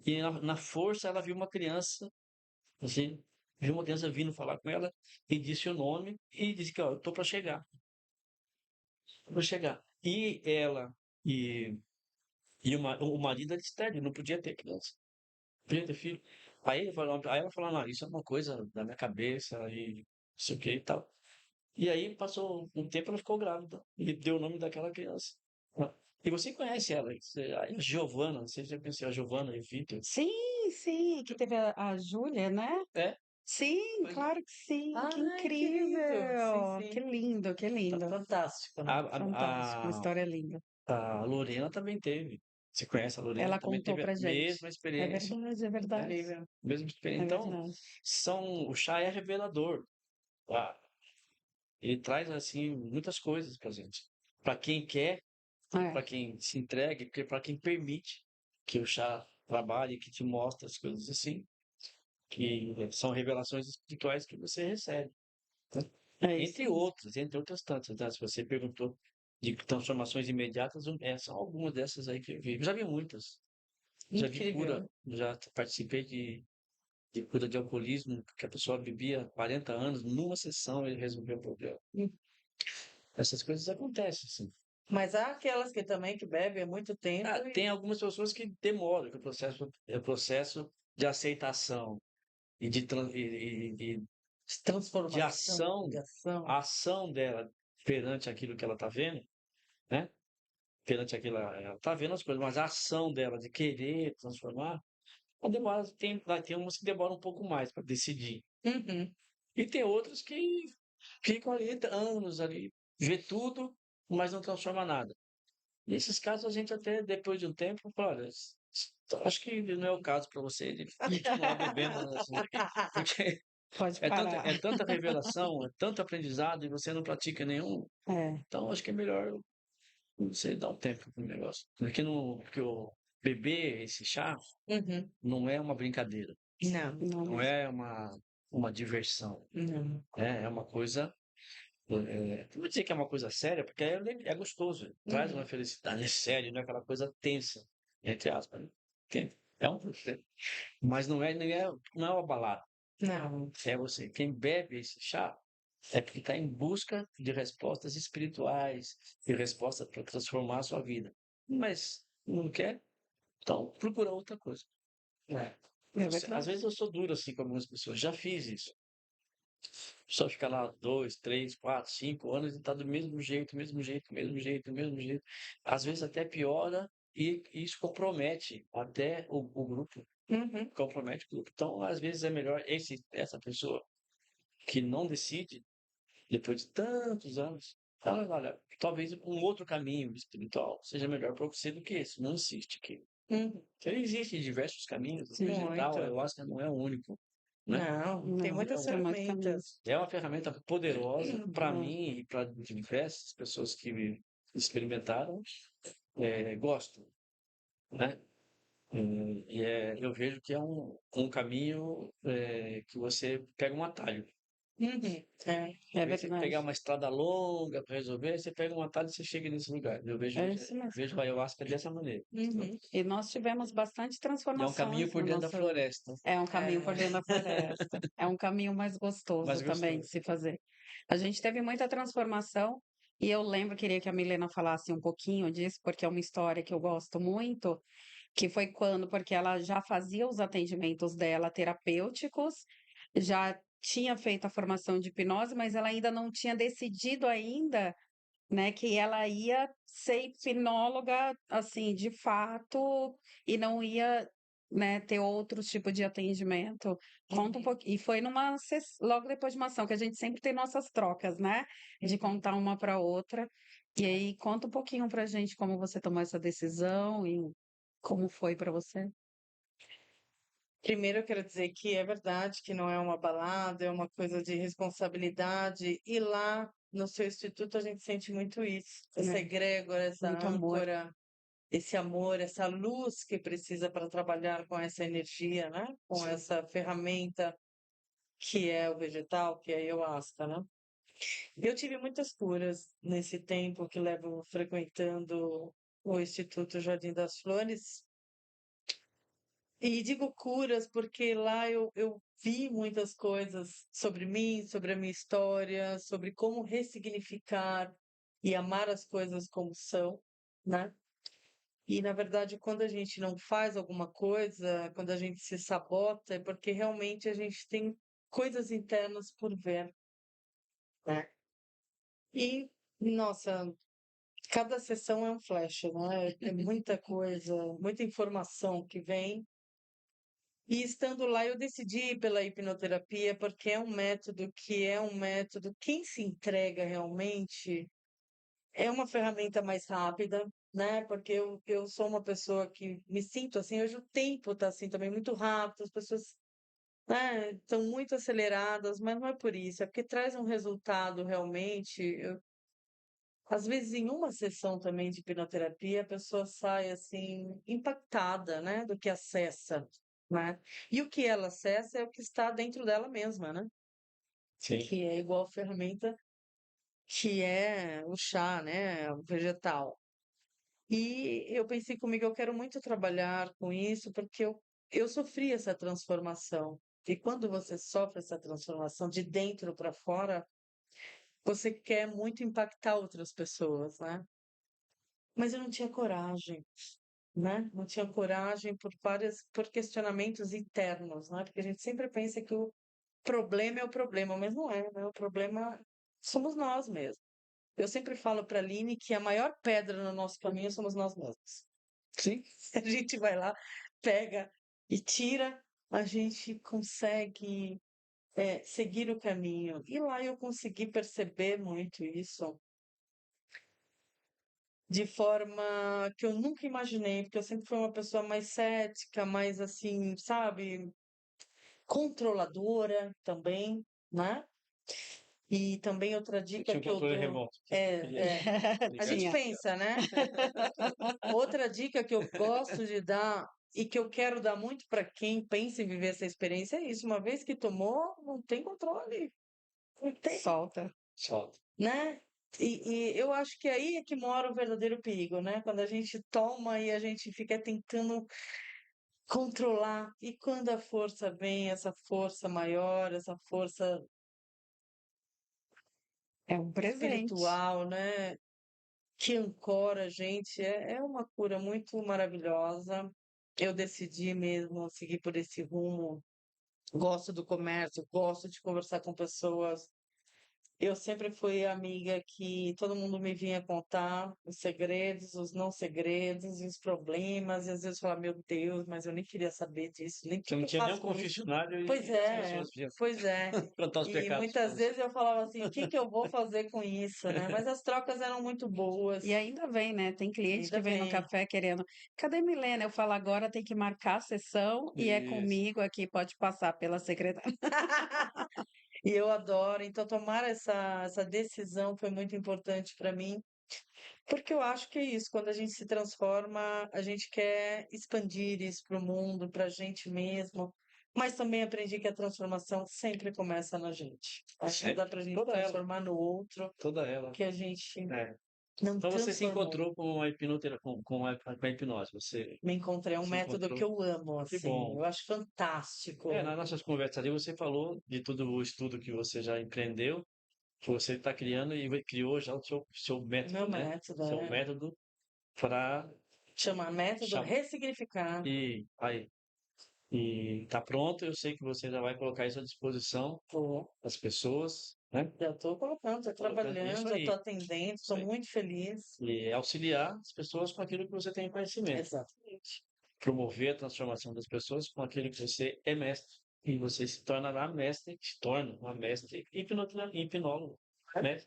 e na força ela viu uma criança, assim, viu uma criança vindo falar com ela e disse o nome e disse que, ó, eu tô para chegar, tô para chegar. E ela e, o marido era estéril, não podia ter criança, não podia ter filho. Aí ela falou, não, isso é uma coisa da minha cabeça e não sei o que e tal. E aí passou um tempo, ela ficou grávida e deu o nome daquela criança. E você conhece ela, a Giovana, você já pensou a Giovana e Vitor? sim, que teve a Júlia, né? É, Sim, pois é. claro que sim, que Ai, que lindo. Sim, incrível, que sim. lindo, que Tá lindo. fantástico, A, né? Fantástico, uma a, história linda. a Lorena também teve. Você conhece a Lorena? Ela Também contou teve a pra gente. mesma É experiência. verdade, é verdade, Incrível. Mesma experiência. é Então, verdade. o chá é revelador. Ah, ele traz, assim, muitas coisas pra gente. Para quem quer, É, para quem se entrega, para quem permite que o chá trabalhe, que te mostra as coisas assim, que são revelações espirituais que você recebe. Né? é isso mesmo. Entre outras tantas, tá? Se você perguntou de transformações imediatas, são algumas dessas aí que eu vi. Eu já vi muitas. Já vi cura, Incrível. já participei de cura de alcoolismo, que a pessoa bebia 40 anos, numa sessão ele resolveu o problema. Essas coisas acontecem, sim. Mas há aquelas que também que bebem há muito tempo Tem e algumas pessoas que demoram, que o processo de aceitação e de de transformação, ação, de ação. a ação dela perante aquilo que ela está vendo, né? Perante aquilo, ela está vendo as coisas, mas a ação dela de querer transformar, ela demora, vai ter umas que demoram um pouco mais para decidir. Uhum. E tem outras que ficam ali anos ali, vê tudo, mas não transforma nada. Nesses casos, a gente até, depois de um tempo, fala, olha, acho que não é o caso para você de continuar bebendo nessas aqui, porque Pode é tanta, parar. é tanta revelação, é tanto aprendizado e você não pratica nenhum, É, então acho que é melhor você dar um tempo pro negócio. Porque o beber esse chá Uhum. não é uma brincadeira, Não, não não mesmo. é uma diversão, não. é uma coisa. Não vou dizer que é uma coisa séria, porque é gostoso, traz uma Uhum. felicidade, é sério, não é aquela coisa tensa, entre aspas. Né? É um processo. Mas não é uma balada. Não. É você. Quem bebe esse chá é porque está em busca de respostas espirituais, de respostas para transformar a sua vida. Mas não quer? Então procura outra coisa. É. É Às verdade. vezes eu sou duro assim com algumas pessoas, já fiz isso. Só ficar lá 2, 3, 4, 5 anos e tá do mesmo jeito. Às vezes até piora e isso compromete até o grupo, Uhum. compromete o grupo. Então, às vezes é melhor essa pessoa que não decide, depois de tantos anos, fala, olha, talvez um outro caminho espiritual seja melhor para você do que esse, não insiste aqui. Uhum. Então, existem diversos caminhos, o Sim. vegetal, Muito. a ayahuasca não é o único, né? Não, tem Não, muitas tem muitos ferramentas. É uma ferramenta poderosa para É. mim e para diversas pessoas que experimentaram, gostam, né? Eu vejo que é um caminho que você pega um atalho. Uhum. É. É Em vez de você pegar verdade. uma estrada longa para resolver, você pega um atalho e você chega nesse lugar. Eu vejo, É isso mesmo. vejo a ayahuasca dessa maneira. Uhum. E nós tivemos bastante E é um caminho transformações por no dentro da nosso. floresta, É um caminho por É. dentro da floresta. É um caminho mais mais gostoso também de gostoso. se fazer. A gente teve muita transformação e eu lembro, queria que a Milena falasse um pouquinho disso, porque é uma história que eu gosto muito, que foi quando, porque ela já fazia os atendimentos dela terapêuticos, já tinha feito a formação de hipnose, mas ela ainda não tinha decidido ainda, né, que ela ia ser hipnóloga, assim, de fato, e não ia, né, ter outros tipos de atendimento. Conta um Uhum. pouquinho. E foi logo depois de uma ação, que a gente sempre tem nossas trocas, né, de contar uma para outra. E aí, conta um pouquinho pra gente como você tomou essa decisão e como foi para você. Primeiro, eu quero dizer que é verdade que não é uma balada, é uma coisa de responsabilidade. E lá no seu instituto a gente sente muito isso, essa É, egrégora, essa muito amor. âncora, esse amor, essa luz que precisa para trabalhar com essa energia, né? Com essa ferramenta que é o vegetal, que é a ayahuasca, né? Eu tive muitas curas nesse tempo que levo frequentando o Instituto Jardim das Flores. E digo curas porque lá eu vi muitas coisas sobre mim, sobre a minha história, sobre como ressignificar e amar as coisas como são, né? E, na verdade, quando a gente não faz alguma coisa, quando a gente se sabota, é porque realmente a gente tem coisas internas por ver, né? E, nossa, cada sessão é um flash, né? É muita coisa, muita informação que vem. E estando lá, eu decidi ir pela hipnoterapia, porque é um método, quem se entrega realmente é uma ferramenta mais rápida, né? Porque eu sou uma pessoa que me sinto assim, hoje o tempo está assim também muito rápido, as pessoas, né, estão muito aceleradas, mas não é por isso, é porque traz um resultado realmente. Às vezes, em uma sessão também de hipnoterapia, a pessoa sai assim impactada, né, do que acessa, né? E o que ela acessa é o que está dentro dela mesma, né? Sim. Que é igual a ferramenta que é o chá, né, o vegetal. E eu pensei comigo, eu quero muito trabalhar com isso, porque eu sofri essa transformação. E quando você sofre essa transformação de dentro para fora, você quer muito impactar outras pessoas, né? Mas eu não tinha coragem, né? Não tinha coragem por questionamentos internos, né? Porque a gente sempre pensa que o problema é o problema, mas não é, né? O problema somos nós mesmos. Eu sempre falo para a Aline que a maior pedra no nosso caminho somos nós mesmos. Sim. A gente vai lá, pega e tira, a gente consegue seguir o caminho. E lá eu consegui perceber muito isso de forma que eu nunca imaginei, porque eu sempre fui uma pessoa mais cética, mais assim, sabe, controladora também, né? E também outra Você dica tinha um que eu controle dou remoto. Você queria a ligar e gente Tinha. desligar. pensa, né? Outra dica que eu gosto de dar e que eu quero dar muito para quem pensa em viver essa experiência é isso. Uma vez que tomou, não tem controle. Não tem, Solta. Solta. né? E eu acho que aí é que mora o verdadeiro perigo, né? Quando a gente toma e a gente fica tentando controlar. E quando a força vem, essa força maior, essa força É um presente. espiritual, né? Que ancora a gente, é uma cura muito maravilhosa. Eu decidi mesmo seguir por esse rumo. Gosto do comércio, gosto de conversar com pessoas. Eu sempre fui a amiga que todo mundo me vinha contar os segredos, os não segredos, e os problemas, e às vezes eu falava, meu Deus, mas eu nem queria saber disso, nem o Você que não que eu tinha nem um faço com isso. confessionário Pois e as é, pessoas vinham pois é. contar os E pecados pra muitas você. vezes eu falava assim, o que que eu vou fazer com isso, né? Mas as trocas eram muito boas, E ainda vem, né? Tem cliente que ainda vem no bem. café querendo. Cadê Milena? Eu falo, agora tem que marcar a sessão e é Isso. comigo aqui, pode passar pela secretária. E eu adoro, então tomar essa decisão foi muito importante para mim, porque eu acho que é isso, quando a gente se transforma, a gente quer expandir isso para o mundo, para a gente mesmo, mas também aprendi que a transformação sempre começa na gente. Não dá Sempre. para a gente Toda ela. transformar no outro, Toda ela. que a gente É. não Então você se transformou. encontrou com a com a hipnose. Você Me encontrei, é um se método que encontrou. eu amo, Que assim, bom. eu acho fantástico. Nas nossas conversas ali, você falou de todo o estudo que você já empreendeu, que você está criando e criou já o seu Meu método, né? método Seu é método para chama método chamar. ressignificar. E aí, e tá pronto, eu sei que você já vai colocar isso à disposição Tô. das pessoas, né? Já estou colocando, estou Colocando isso trabalhando, já aí, estou atendendo, isso estou aí. muito feliz. E auxiliar as pessoas com aquilo que você tem conhecimento. Exatamente. Promover a transformação das pessoas com aquilo que você é mestre. E você se tornará mestre, se torna uma mestre hipnólogo, né?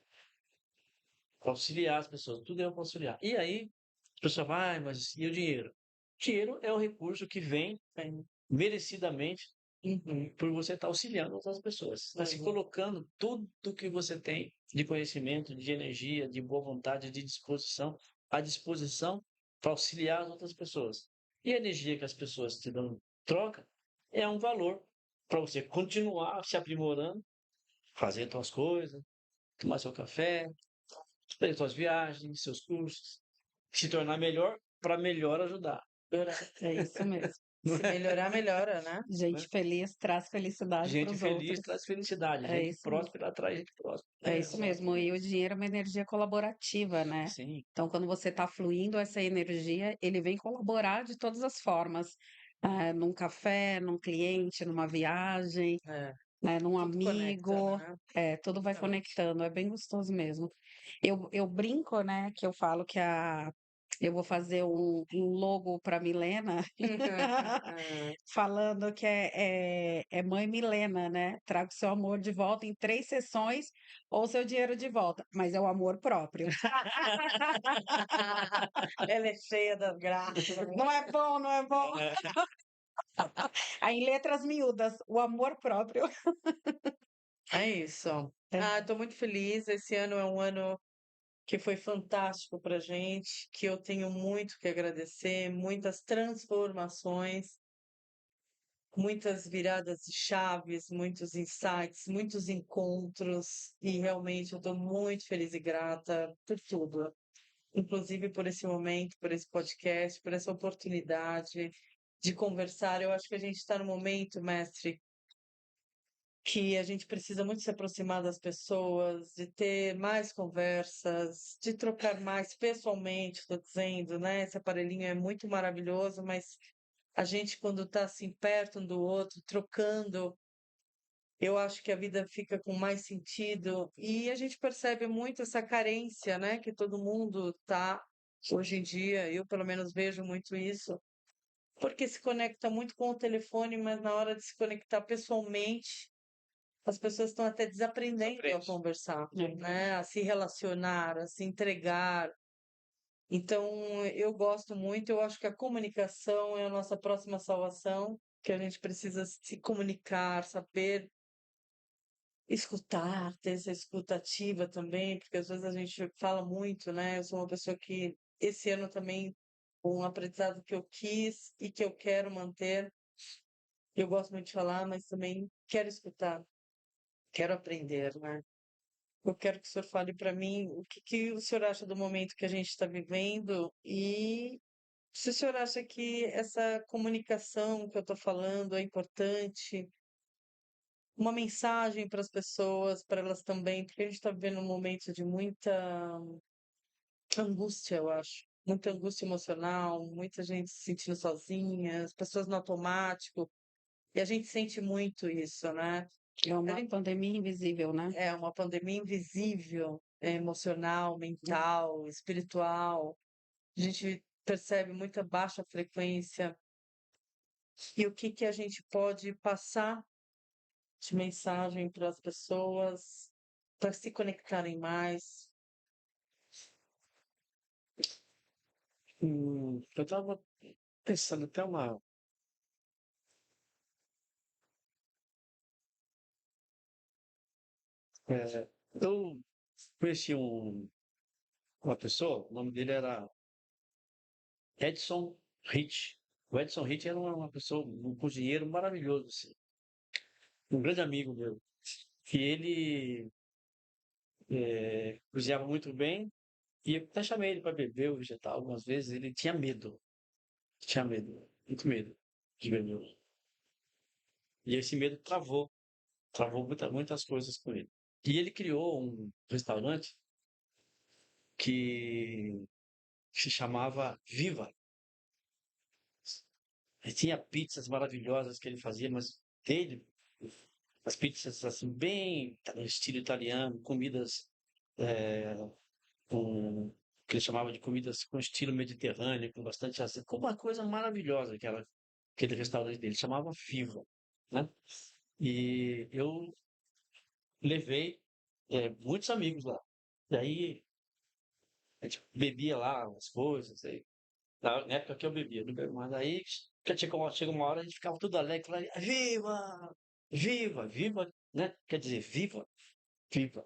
Auxiliar as pessoas, tudo é para auxiliar. E aí, a pessoa vai, mas e o dinheiro? O dinheiro é o recurso que vem merecidamente Uhum. por você estar auxiliando outras pessoas. Está se Uhum. colocando tudo que você tem de conhecimento, de energia, de boa vontade, de disposição, à disposição para auxiliar as outras pessoas. E a energia que as pessoas te dão em troca é um valor para você continuar se aprimorando, fazer suas coisas, tomar seu café, fazer suas viagens, seus cursos, se tornar melhor para melhor ajudar. É isso mesmo. Não Se é? melhorar, melhora, né? Gente feliz traz felicidade para Gente os feliz outros. traz felicidade, É gente isso mesmo. próspera atrai gente próspera. É isso mesmo. E o dinheiro é uma energia colaborativa, né? Sim, Então, quando você está fluindo essa energia, ele vem colaborar de todas as formas. Num café, num cliente, numa viagem, É, né, num tudo conecta, amigo, né? tudo vai Exatamente. conectando, é bem gostoso mesmo. Eu brinco, né, que eu falo que eu vou fazer um logo para Milena, falando que é Mãe Milena, né? Traga o seu amor de volta em 3 sessões ou seu dinheiro de volta, mas é o amor próprio. Ela é cheia das graças. Não é bom, não é bom? Aí, em letras miúdas, o amor próprio. É isso. É. Estou muito feliz. Esse ano é um ano que foi fantástico para gente, que eu tenho muito que agradecer, muitas transformações, muitas viradas de chaves, muitos insights, muitos encontros, e realmente eu estou muito feliz e grata por tudo, inclusive por esse momento, por esse podcast, por essa oportunidade de conversar. Eu acho que a gente está no momento, mestre, que a gente precisa muito se aproximar das pessoas, de ter mais conversas, de trocar mais pessoalmente, estou dizendo, né? Esse aparelhinho é muito maravilhoso, mas a gente, quando está assim perto um do outro, trocando, eu acho que a vida fica com mais sentido e a gente percebe muito essa carência, né? Que todo mundo tá hoje em dia, eu pelo menos vejo muito isso, porque se conecta muito com o telefone, mas na hora de se conectar pessoalmente as pessoas estão até desaprendendo a aprende. conversar, né? A se relacionar, a se entregar. Então, eu gosto muito, eu acho que a comunicação é a nossa próxima salvação, que a gente precisa se comunicar, saber escutar, ter essa escutativa também, porque às vezes a gente fala muito, né? Eu sou uma pessoa que esse ano também um aprendizado que eu quis e que eu quero manter. Eu gosto muito de falar, mas também quero escutar, quero aprender, né? Eu quero que o senhor fale para mim o que que o senhor acha do momento que a gente está vivendo e se o senhor acha que essa comunicação que eu estou falando é importante, uma mensagem para as pessoas, para elas também, porque a gente está vivendo um momento de muita angústia, eu acho. Muita angústia emocional, muita gente se sentindo sozinha, as pessoas no automático, e a gente sente muito isso, né? É uma Ele pandemia invisível, né? é uma pandemia invisível, emocional, mental, espiritual. A gente percebe muita baixa frequência. E o que que a gente pode passar de mensagem para as pessoas para se conectarem mais? Eu estava pensando até uma. Eu conheci uma pessoa, o nome dele era Edson Rich. O Edson Rich era uma pessoa, um cozinheiro maravilhoso, assim, um grande amigo meu. Que ele cozinhava muito bem e eu até chamei ele para beber o vegetal algumas vezes. Ele tinha medo, muito medo de beber. E esse medo travou muitas coisas com ele. E ele criou um restaurante que se chamava Viva. E tinha pizzas maravilhosas que ele fazia, mas dele, as pizzas assim, bem no estilo italiano, comidas eh, com, que ele chamava de comidas com estilo mediterrâneo, com bastante assim, com uma coisa maravilhosa aquele restaurante dele, chamava Viva, né? E eu levei muitos amigos lá. E aí a gente bebia lá as coisas, aí, na época que eu bebia, não bebo mais. Aí chega uma hora a gente ficava tudo alegre, falando, viva! Viva! Viva! Né? Quer dizer, viva! Viva!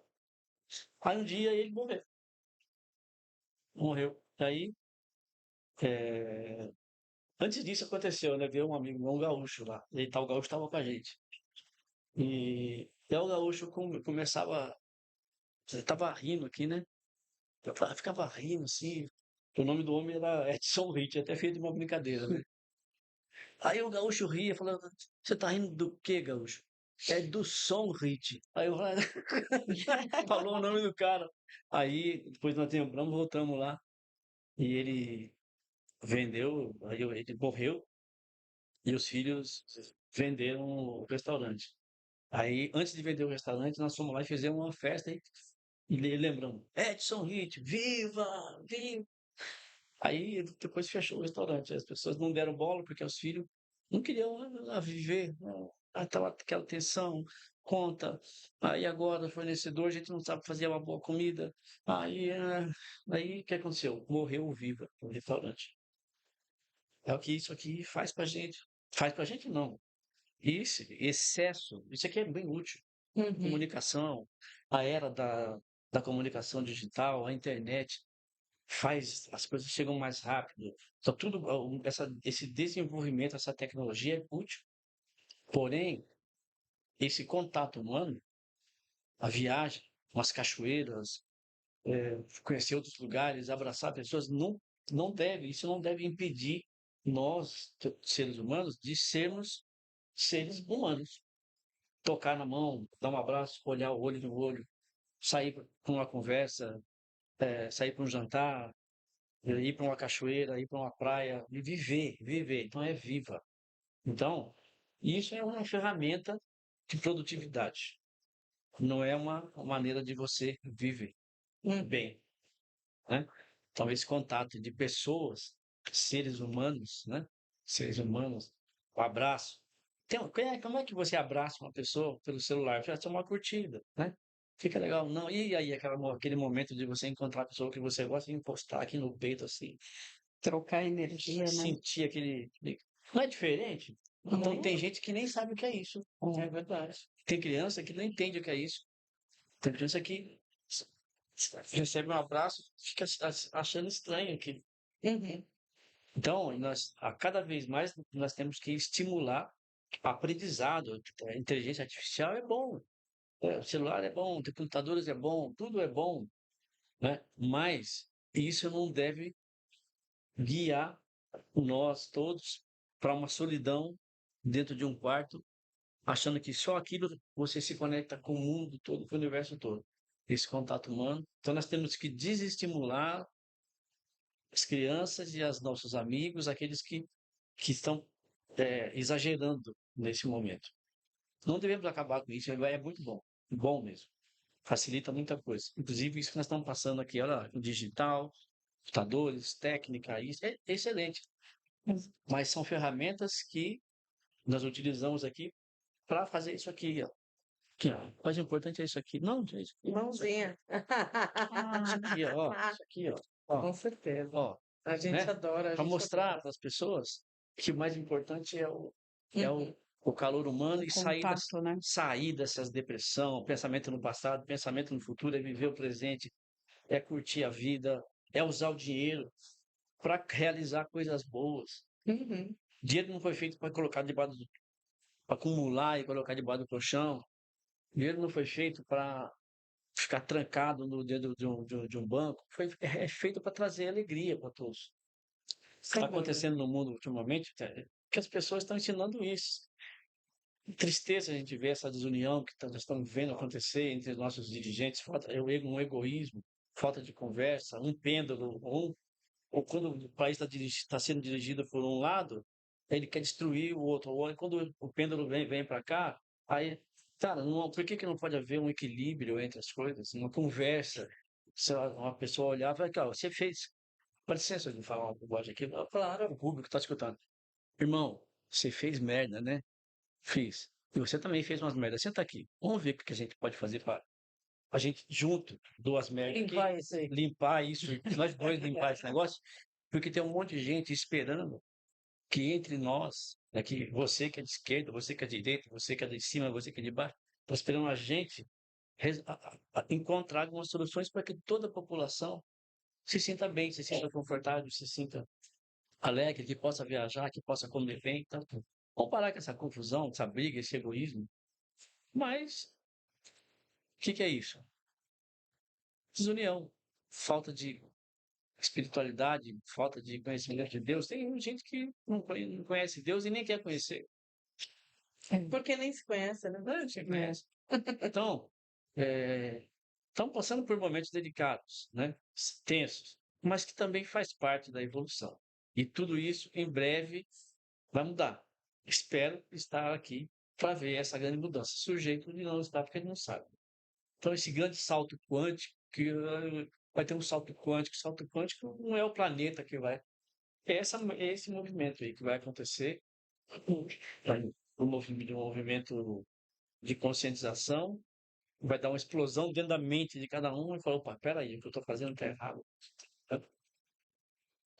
Aí um dia ele morreu. Morreu. Aí, é, antes disso aconteceu, né? Veio um amigo meu, um gaúcho lá. E tal, o gaúcho estava com a gente. E aí o gaúcho começava. Você tava rindo aqui, né? Ficava rindo assim. O nome do homem era Edson Rich, até feito uma brincadeira, né? Aí o gaúcho ria, falando: Você tá rindo do quê, gaúcho? É do som, Rich. Aí eu falei, falou o nome do cara. Aí, depois nós lembramos, voltamos lá. E ele vendeu, aí ele morreu. E os filhos venderam o restaurante. Aí, antes de vender o restaurante, nós fomos lá e fizemos uma festa e lembramos, Edson Hit, viva, viva! Aí depois fechou o restaurante. As pessoas não deram bola porque os filhos não queriam viver, né? Aquela tensão, conta. Aí agora, fornecedor, a gente não sabe fazer uma boa comida. Aí o que aconteceu? Morreu o Viva, o restaurante. É o que isso aqui faz pra gente. Faz pra gente não. Esse excesso, isso aqui é bem útil. Uhum. Comunicação, a era da comunicação digital, a internet faz as coisas chegam mais rápido. Então esse desenvolvimento, essa tecnologia é útil. Porém, esse contato humano, a viagem, as cachoeiras, conhecer outros lugares, abraçar pessoas, isso não deve impedir nós, seres humanos, de sermos seres humanos. Tocar na mão, dar um abraço, olhar o olho no olho, sair para uma conversa, sair para um jantar, ir para uma cachoeira, ir para uma praia, e viver. Então é viva. Então, isso é uma ferramenta de produtividade. Não é uma maneira de você viver bem, né? Então, esse contato de pessoas, seres humanos, né? Seres humanos, o abraço. Como é que você abraça uma pessoa pelo celular? Faz uma curtida, né? Fica legal. Não, e aí aquele momento de você encontrar a pessoa que você gosta de encostar aqui no peito, assim, Trocar energia, né? sentir Não é diferente? Então tem Uhum. gente que nem sabe o que é isso. É verdade. Tem criança que não entende o que é isso. Tem criança que recebe um abraço, fica achando estranho aquilo. Uhum. Então, a cada vez mais nós temos que estimular aprendizado. A inteligência artificial é bom, o celular é bom, ter computadores é bom, tudo é bom, né? Mas isso não deve guiar nós todos para uma solidão dentro de um quarto, achando que só aquilo você se conecta com o mundo todo, com o universo todo. Esse contato humano. Então nós temos que desestimular as crianças e os nossos amigos, aqueles que estão exagerando nesse momento. Não devemos acabar com isso, é muito bom mesmo. Facilita muita coisa. Inclusive, isso que nós estamos passando aqui, olha, o digital, computadores, técnica, isso é excelente. Mas são ferramentas que nós utilizamos aqui para fazer isso aqui, ó. Aqui, ó. O mais importante é isso aqui. Não, gente. Mãozinha. Isso aqui, ó. Isso aqui, ó. Com Ó, certeza. ó, A gente né? adora, a Para gente mostrar adora. para as pessoas que o mais importante é Uhum. o calor humano O e contato, né? sair dessas depressão, pensamento no passado, pensamento no futuro, é viver o presente, é curtir a vida, é usar o dinheiro para realizar coisas boas. Uhum. Dinheiro não foi feito para colocar debaixo para acumular e colocar debaixo do colchão. Dinheiro não foi feito para ficar trancado no dedo de um banco. É feito para trazer alegria para todos. O que Sem está dúvida. acontecendo no mundo ultimamente é que as pessoas estão ensinando isso. Tristeza a gente vê essa desunião que nós estamos vendo acontecer entre os nossos dirigentes, um egoísmo, falta de conversa, um pêndulo, ou quando o país está sendo dirigido por um lado, ele quer destruir o outro. Ou quando o pêndulo vem para cá, aí, cara, não, por que não pode haver um equilíbrio entre as coisas? Uma conversa, se uma pessoa olhar e falar, cara, você fez. Com licença de falar uma bobagem aqui, claro, o público está escutando. Irmão, você fez merda, né? Fiz. E você também fez umas merdas. Senta aqui. Vamos ver o que a gente pode fazer para a gente junto, duas merdas aqui, Limpar isso aí. limpar isso, nós dois limpar esse negócio, porque tem um monte de gente esperando que entre nós, né, que você que é de esquerda, você que é de direita, você que é de cima, você que é de baixo, está esperando a gente encontrar algumas soluções para que toda a população se sinta bem, se sinta confortável, se sinta alegre, que possa viajar, que possa comer bem. Então, vamos parar com essa confusão, essa briga, esse egoísmo. Mas, o que é isso? Desunião, falta de espiritualidade, falta de conhecimento de Deus. Tem gente que não conhece Deus e nem quer conhecer. Porque nem se conhece, né? Não se conhece. Então, estão passando por momentos delicados, né? Tensos, mas que também faz parte da evolução. E tudo isso, em breve, vai mudar. Espero estar aqui para ver essa grande mudança. Sujeito de não estar, porque ele não sabe. Então, esse grande salto quântico, que vai ter um salto quântico não é o planeta que vai. É esse movimento aí que vai acontecer, um movimento de conscientização, vai dar uma explosão dentro da mente de cada um e falar, opa, peraí, o que eu estou fazendo está errado.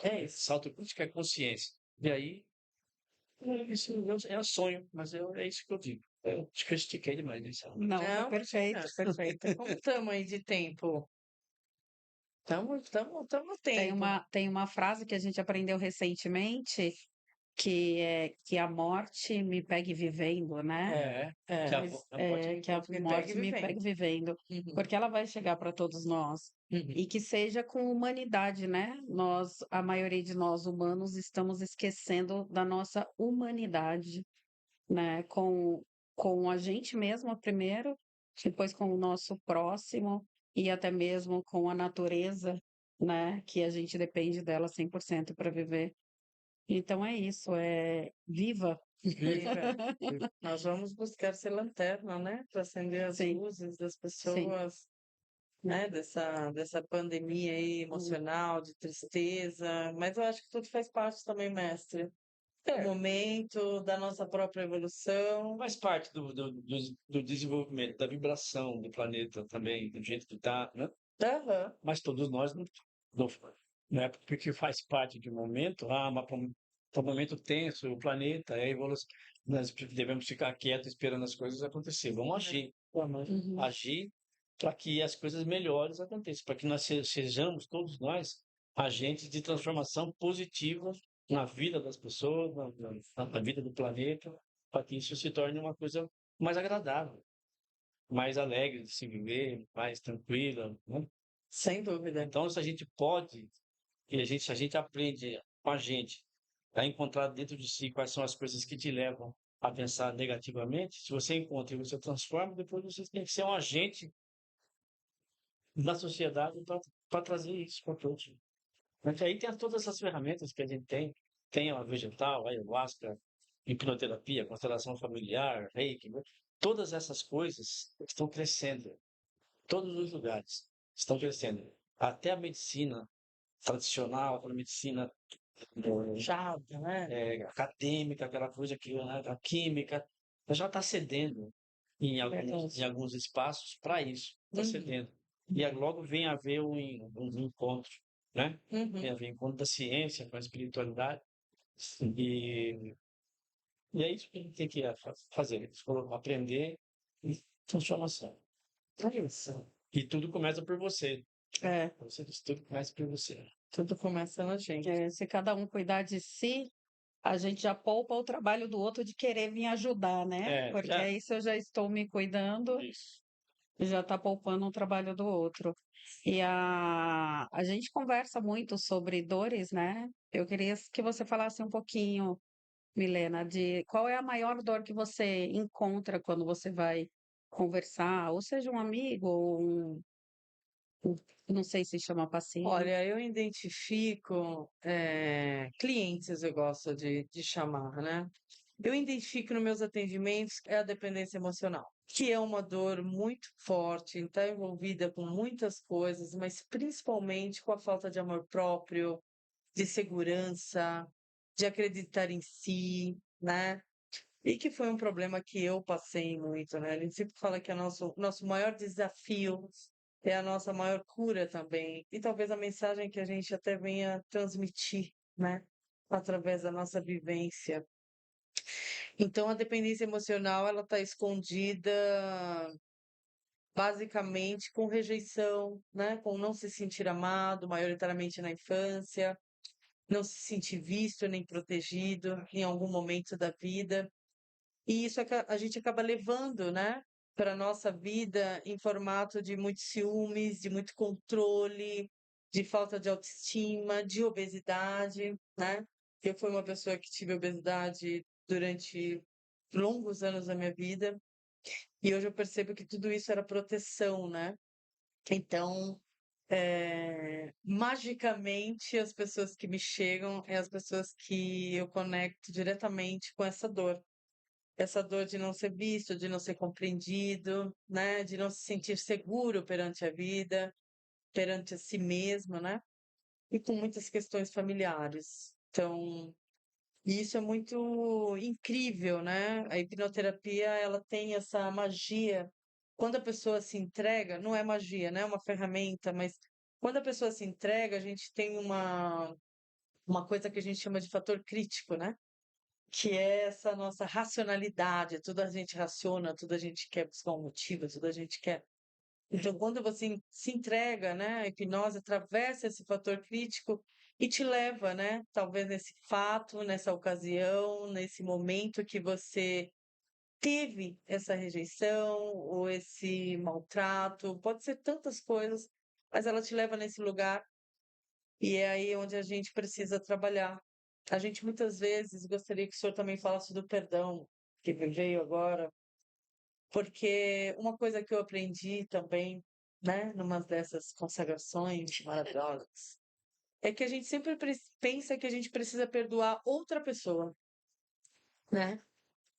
É esse salto quântico é consciência. E aí, isso é um sonho, mas é isso que eu digo. Eu acho que eu estiquei demais nisso. Não, tá Não, perfeito, imagina. perfeito. Como estamos aí de tempo? Estamos a tempo. Tem uma frase que a gente aprendeu recentemente, que é que a morte me pegue vivendo, né? Que a, Mas, a morte Que a me morte pegue me pegue vivendo, Uhum. porque ela vai chegar para todos nós. Uhum. E que seja com humanidade, né? A maioria de nós humanos, estamos esquecendo da nossa humanidade, né? Com a gente mesmo primeiro, depois com o nosso próximo e até mesmo com a natureza, né? Que a gente depende dela 100% para viver. Então é isso, é viva. Viva. Nós vamos buscar ser lanterna, né? Para acender as Sim, luzes das sim. pessoas, né? Dessa pandemia aí emocional, de tristeza. Mas eu acho que tudo faz parte também, mestre. O momento da nossa própria evolução. faz parte do desenvolvimento, da vibração do planeta também, do jeito que está, né? Aham. Mas todos nós não é porque faz parte de um momento, mas para um momento tenso, o planeta, é a evolução. Nós devemos ficar quietos esperando as coisas acontecer. Vamos agir. Uhum. Agir para que as coisas melhores aconteçam, para que nós sejamos, todos nós, agentes de transformação positiva na vida das pessoas, na vida do planeta, para que isso se torne uma coisa mais agradável, mais alegre de se viver, mais tranquila, né? Sem dúvida. Então, se a gente pode, se a gente aprende com a gente a encontrar dentro de si quais são as coisas que te levam a pensar negativamente, se você encontra e você transforma, depois você tem que ser um agente da sociedade para trazer isso para todos. Mas aí tem todas essas ferramentas que a gente tem a vegetal, a ayahuasca, hipnoterapia, constelação familiar, reiki, né? Todas essas coisas estão crescendo. Todos os lugares estão crescendo. Até a medicina tradicional, a medicina Chata, né? acadêmica, aquela coisa que né, a química, já está cedendo em alguns espaços para isso, está Uhum. cedendo. E aí logo vem a haver um encontro, né? Vem a Uhum. haver encontro da ciência com a espiritualidade. E, e é isso que a gente tem que fazer, aprender e transformação. É isso. E tudo começa por você. É, Você disse, tudo começa por você. tudo começa na gente. Se cada um cuidar de si, a gente já poupa o trabalho do outro de querer vir ajudar, né? Porque Já. aí se eu já estou me cuidando, Isso. já está poupando o trabalho do outro. E a gente conversa muito sobre dores, né? Eu queria que você falasse um pouquinho, Milena, de qual é a maior dor que você encontra quando você vai conversar, ou seja, um amigo, ou não sei se chama paciente. Olha, eu identifico clientes, eu gosto de chamar, né? Eu identifico nos meus atendimentos a dependência emocional, que é uma dor muito forte, está envolvida com muitas coisas, mas principalmente com a falta de amor próprio, de segurança, de acreditar em si, né? E que foi um problema que eu passei muito, né? A gente sempre fala que é nosso maior desafio é a nossa maior cura também. E talvez a mensagem que a gente até venha transmitir, né? Através da nossa vivência. Então, a dependência emocional, ela está escondida basicamente com rejeição, né? Com não se sentir amado, majoritariamente na infância, não se sentir visto nem protegido em algum momento da vida. E isso a gente acaba levando, né, para a nossa vida em formato de muitos ciúmes, de muito controle, de falta de autoestima, de obesidade, né? Eu fui uma pessoa que tive obesidade durante longos anos da minha vida, e hoje eu percebo que tudo isso era proteção, né? Então, magicamente, as pessoas que me chegam é as pessoas que eu conecto diretamente com essa dor de não ser visto, de não ser compreendido, né? De não se sentir seguro perante a vida, perante a si mesmo, né? E com muitas questões familiares. Então, isso é muito incrível, né? A hipnoterapia, ela tem essa magia. Quando a pessoa se entrega, não é magia, né? É uma ferramenta, mas quando a pessoa se entrega, a gente tem uma coisa que a gente chama de fator crítico, né? Que é essa nossa racionalidade, tudo a gente raciona, tudo a gente quer buscar um motivo, tudo a gente quer. Então, quando você se entrega, né, a hipnose atravessa esse fator crítico e te leva, né, talvez nesse fato, nessa ocasião, nesse momento que você teve essa rejeição ou esse maltrato, pode ser tantas coisas, mas ela te leva nesse lugar e é aí onde a gente precisa trabalhar. A gente muitas vezes gostaria que o senhor também falasse do perdão, que me veio agora, porque uma coisa que eu aprendi também, né, numa dessas consagrações maravilhosas, é que a gente sempre pensa que a gente precisa perdoar outra pessoa, né?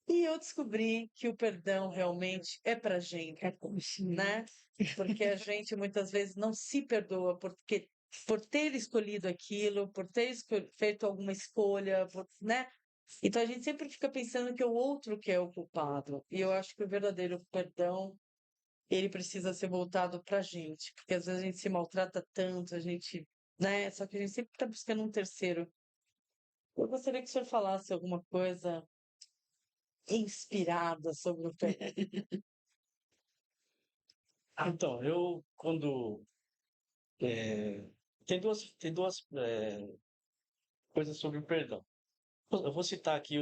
E eu descobri que o perdão realmente é pra gente, né? Porque a gente muitas vezes não se perdoa por ter escolhido aquilo, por ter feito alguma escolha, né? Então a gente sempre fica pensando que é o outro que é o culpado. E eu acho que o verdadeiro perdão, ele precisa ser voltado pra gente, porque às vezes a gente se maltrata tanto, a gente, né? Só que a gente sempre está buscando um terceiro. Eu gostaria que o senhor falasse alguma coisa inspirada sobre o perdão. Então, eu quando tem duas coisas sobre o perdão. Eu vou citar aqui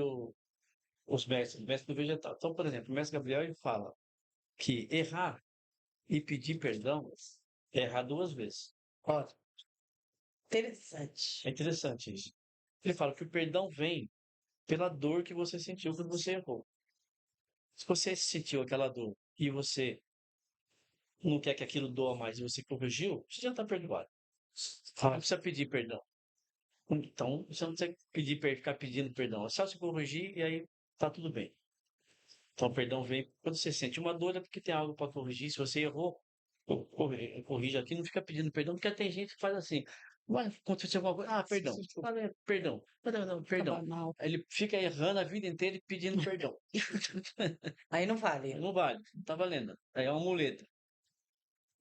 os mestres do vegetal. Então, por exemplo, o mestre Gabriel ele fala que errar e pedir perdão é errar duas vezes. Olha, É interessante. interessante isso. Ele fala que o perdão vem pela dor que você sentiu quando você errou. Se você sentiu aquela dor e você não quer que aquilo doa mais e você corrigiu, você já está perdoado. Não precisa pedir perdão. Então, você não precisa ficar pedindo perdão. É só se corrigir e aí tá tudo bem. Então, o perdão vem quando você sente uma dor, é porque tem algo para corrigir. Se você errou, corrija aqui, não fica pedindo perdão, porque tem gente que faz assim. Vai acontecer alguma coisa, perdão. Perdão. Não, Fica perdão. banal. Aí ele fica errando a vida inteira e pedindo perdão. Aí não vale. Não vale, não tá valendo. Aí é uma muleta.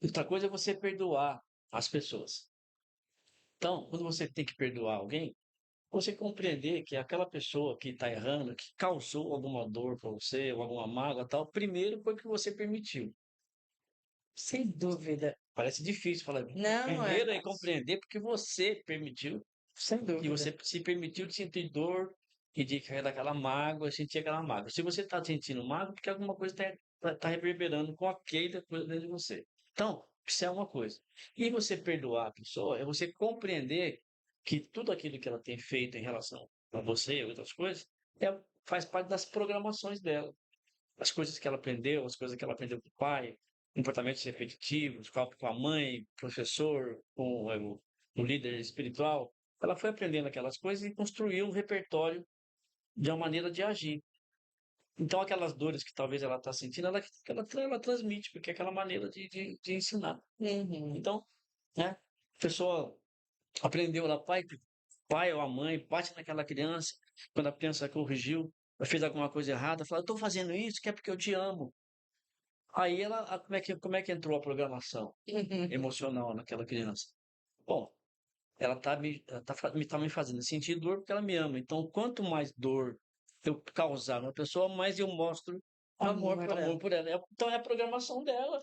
Outra coisa é você perdoar as pessoas. Então, quando você tem que perdoar alguém, você compreender que aquela pessoa que está errando, que causou alguma dor para você, ou alguma mágoa tal, primeiro foi que você permitiu. Sem dúvida. Parece difícil falar. Não é Primeiro é fácil. compreender porque você permitiu, Sem e dúvida. você se permitiu de sentir dor e de daquela mágoa, sentir aquela mágoa. Se você está sentindo mágoa, porque alguma coisa está reverberando com aquela coisa dentro de você. Então, isso é uma coisa. E você perdoar a pessoa é você compreender que tudo aquilo que ela tem feito em relação a você e outras coisas faz parte das programações dela. As coisas que ela aprendeu, as coisas que ela aprendeu com o pai, comportamentos repetitivos, com a mãe, professor, com o líder espiritual. Ela foi aprendendo aquelas coisas e construiu um repertório de uma maneira de agir. Então, aquelas dores que talvez ela está sentindo, ela transmite, porque é aquela maneira de ensinar. Uhum. Então, né, a pessoa aprendeu lá, pai ou a mãe bate naquela criança, quando a criança corrigiu, fez alguma coisa errada, fala, eu estou fazendo isso que é porque eu te amo. Aí como é que entrou a programação Uhum. emocional naquela criança? Bom, ela tá me fazendo sentir dor porque ela me ama. Então, quanto mais dor eu causar na pessoa, mais eu mostro Amor por ela. amor por ela. Então é a programação dela.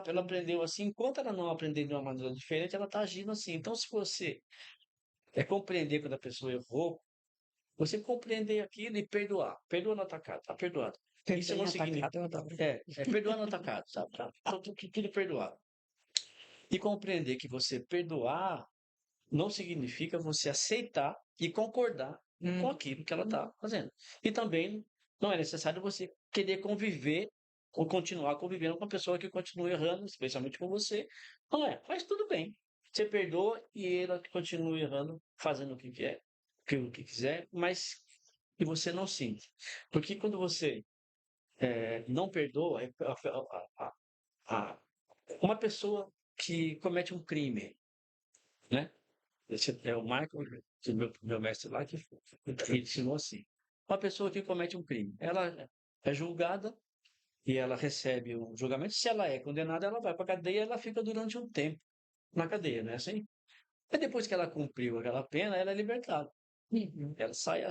Ela aprendeu assim. Enquanto ela não aprender de uma maneira diferente, ela está agindo assim. Então, se você compreender quando a pessoa errou, você compreender aquilo e perdoar. Perdoa no atacado, tá perdoado. Isso Bem não significa. atacado, eu adoro. Perdoar no atacado, sabe? Tá tudo perdoado. E compreender que você perdoar não significa você aceitar e concordar com aquilo que ela está fazendo. E também não é necessário você querer conviver ou continuar convivendo com uma pessoa que continua errando, especialmente com você. Não é, mas tudo bem. Você perdoa e ela continua errando, fazendo o que quer, o que quiser, mas que você não sinta. Porque quando você não perdoa, a- uma pessoa que comete um crime, né? Esse é o Michael, que é meu mestre lá, que ele ensinou assim. Uma pessoa que comete um crime, ela é julgada e ela recebe um julgamento. Se ela é condenada, ela vai para a cadeia e ela fica durante um tempo na cadeia, não é assim? E depois que ela cumpriu aquela pena, ela é libertada. Ela sai,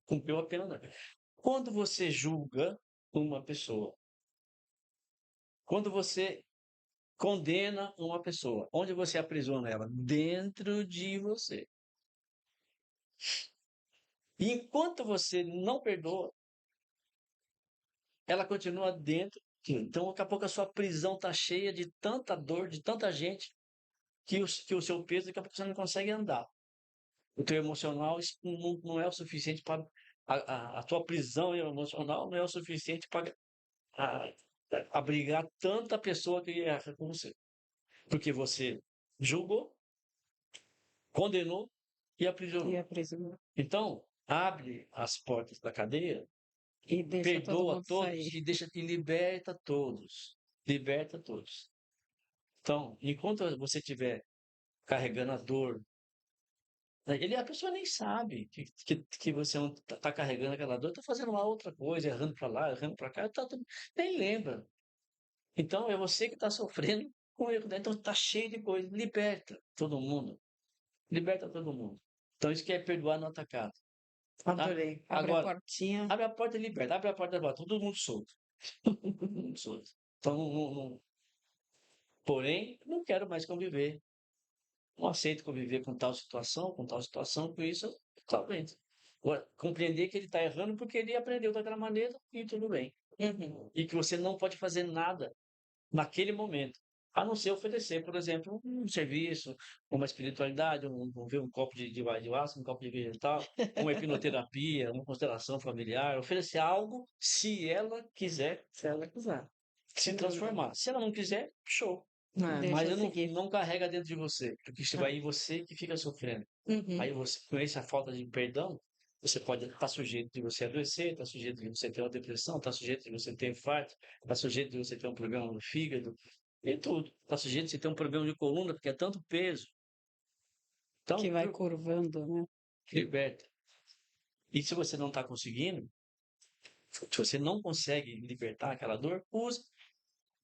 cumpriu a pena dela. Quando você julga uma pessoa, quando você condena uma pessoa, onde você aprisiona ela? Dentro de você. E enquanto você não perdoa, ela continua dentro. Então, daqui a pouco a sua prisão está cheia de tanta dor, de tanta gente, que o seu peso, daqui a pouco você não consegue andar. O teu emocional isso não é o suficiente para. A tua prisão emocional não é o suficiente para abrigar tanta pessoa que erra com você. Porque você julgou, condenou e E aprisionou. aprisionou. Então, abre as portas da cadeia, E deixa todo perdoa mundo todos sair. e liberta todos. Liberta todos. Então, enquanto você estiver carregando a dor, a pessoa nem sabe que você está carregando aquela dor, está fazendo uma outra coisa, errando para lá, errando para cá, nem lembra. Então, é você que está sofrendo com erro. Então, está cheio de coisa. Liberta todo mundo. Liberta todo mundo. Então, isso que é perdoar no atacado. Tá? Adorei. Abre a Agora, portinha. abre a porta e liberta. Abre a porta e liberta. Todo mundo solto. Todo mundo solto. Então, porém, não quero mais conviver. Não aceito conviver com tal situação, com isso, claramente. Agora, compreender que ele está errando porque ele aprendeu daquela maneira e tudo bem. E que você não pode fazer nada naquele momento, a não ser oferecer, por exemplo, um serviço, uma espiritualidade, um copo de ácido, um copo de vinho e tal, uma hipnoterapia, uma constelação familiar, oferecer algo se ela quiser Se ela quiser. se transformar. Se ela não quiser, show. Deixa Mas eu eu seguir. não carrega dentro de você, porque isso vai ir você que fica sofrendo. Uhum. Aí você, com essa falta de perdão, Você pode estar sujeito de você adoecer, está sujeito de você ter uma depressão, está sujeito de você ter infarto, está sujeito de você ter um problema no fígado, e tudo. Está sujeito de você ter um problema de coluna, porque é tanto peso. Então, Que vai curvando, né? liberta. E se você não está conseguindo, se você não consegue libertar aquela dor,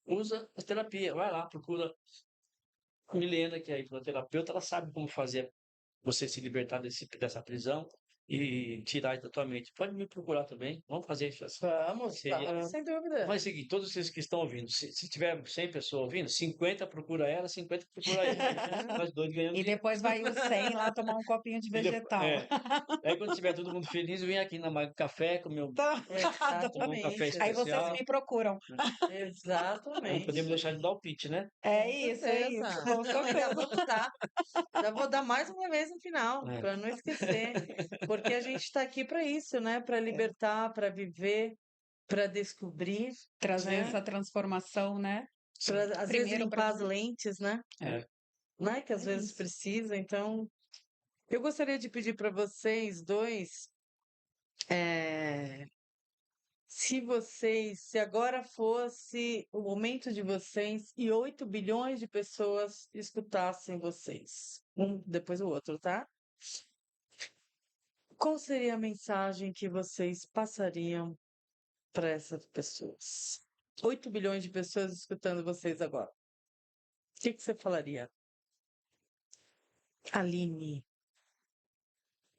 usa a terapia. Vai lá, procura a Milena, que é a hipnoterapeuta, ela sabe como fazer você se libertar dessa prisão e tirar isso da tua mente. Pode me procurar também. Vamos fazer isso assim. Vamos, sem dúvida. Vai seguir, todos vocês que estão ouvindo. Se tiver 100 pessoas ouvindo, 50 procura ela, 50 procura ele. Nós dois ganhamos E dinheiro. depois vai o 100 lá tomar um copinho de E depois- vegetal. Aí quando tiver todo mundo feliz, vem aqui na Mago Café, comer um, tomar um café Exatamente. Aí vocês especial. me procuram. Não Exatamente. podemos deixar de dar o pitch, né? É Com isso, certeza. com certeza. Já vamos dar. Já vou dar mais uma vez no final, É. para não esquecer. Porque a gente está aqui para isso, né? Para libertar, para viver, para descobrir, Trazer né? essa transformação, né? Pra, às vezes Primeiro limpar as lentes, né? É. Né? Que às É vezes isso. precisa. Então, eu gostaria de pedir para vocês dois, se agora fosse o momento de vocês e 8 bilhões de pessoas escutassem vocês, um depois o outro, tá? Qual seria a mensagem que vocês passariam para essas pessoas? 8 bilhões de pessoas escutando vocês agora. O que você falaria? Aline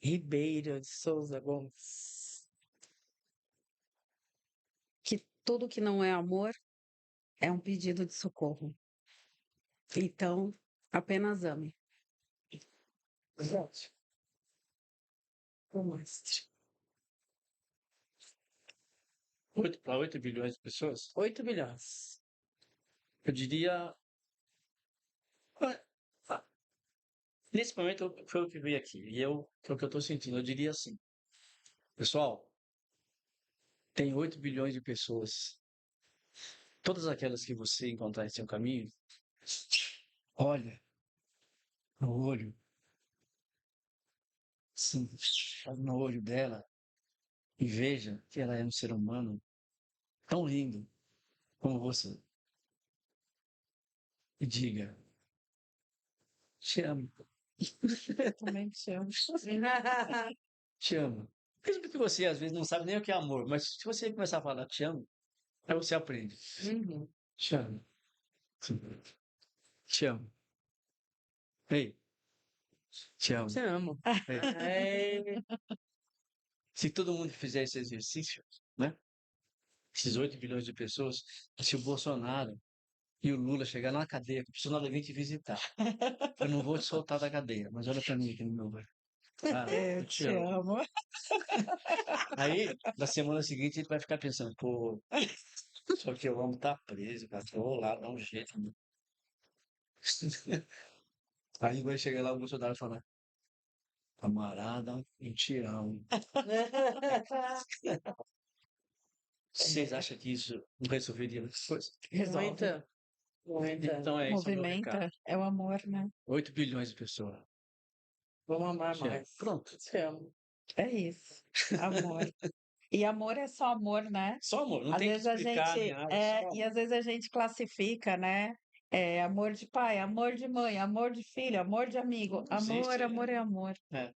Ribeiro de Souza Gomes. Que tudo que não é amor é um pedido de socorro. Então, apenas ame. Verdade. O mestre. Para 8 bilhões de pessoas, 8 bilhões. eu diria. Ah, nesse momento foi o que veio aqui. E é o que eu estou sentindo. Eu diria assim, pessoal, tem 8 bilhões de pessoas. Todas aquelas que você encontrar em seu caminho, olha no olho, sim, olha no olho dela e veja que ela é um ser humano tão lindo como você. E diga, te amo, Eu também te amo. te amo. Mesmo que você às vezes não sabe nem o que é amor, mas se você começar a falar te amo, aí você aprende. Uhum. Te amo. Te amo. Ei, te amo. Te amo. Ei. É, Se todo mundo fizer esse exercício, né? Esses 8 bilhões de pessoas, se o Bolsonaro e o Lula chegar na cadeia, o Bolsonaro vir te visitar. Eu não vou te soltar da cadeia, mas olha pra mim aqui no meu olho. Cara, eu te amo. amo. Aí, na semana seguinte, ele vai ficar pensando, pô, só que eu amo estar preso, cara. Vou lá, dar um jeito. Né? Aí vai chegar lá o Bolsonaro e falar, camarada, eu te amo. Vocês acham que isso não resolveria as coisas? Resolve. Muita. Muita. Então é isso, meu recado. Movimenta, é o amor, né? 8 bilhões de pessoas. Vamos amar Te amo. mais. Pronto. Te amo. É isso. Amor. E amor é só amor, né? Só amor, não Às tem que vezes a explicar nem gente nada, só amor. e às vezes a gente classifica, né? É, amor de pai, amor de mãe, amor de filho, amor de amigo. Não existe, Amor, amor é amor. É.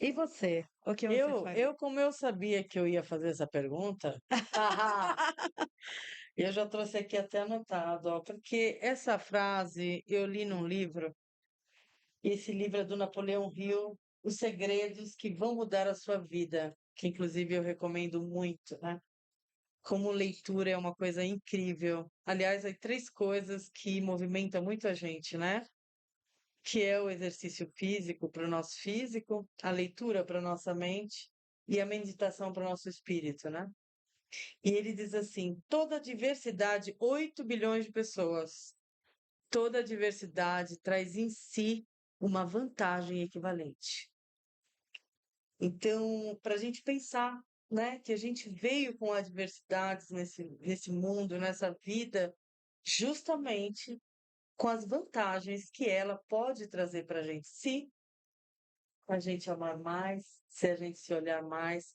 E você? O que você faria? Como eu sabia que eu ia fazer essa pergunta, eu já trouxe aqui até anotado, ó, porque essa frase eu li num livro, e esse livro é do Napoleão Hill, Os Segredos que Vão Mudar a Sua Vida, que inclusive eu recomendo muito, né? Como leitura é uma coisa incrível. Aliás, há 3 coisas que movimentam muito a gente, né? Que é o exercício físico para o nosso físico, a leitura para a nossa mente e a meditação para o nosso espírito, né? E ele diz assim: toda diversidade, 8 bilhões de pessoas, toda diversidade traz em si uma vantagem equivalente. Então, para a gente pensar, né, que a gente veio com adversidades nesse mundo, nessa vida, justamente com as vantagens que ela pode trazer para a gente, se a gente amar mais, se a gente se olhar mais,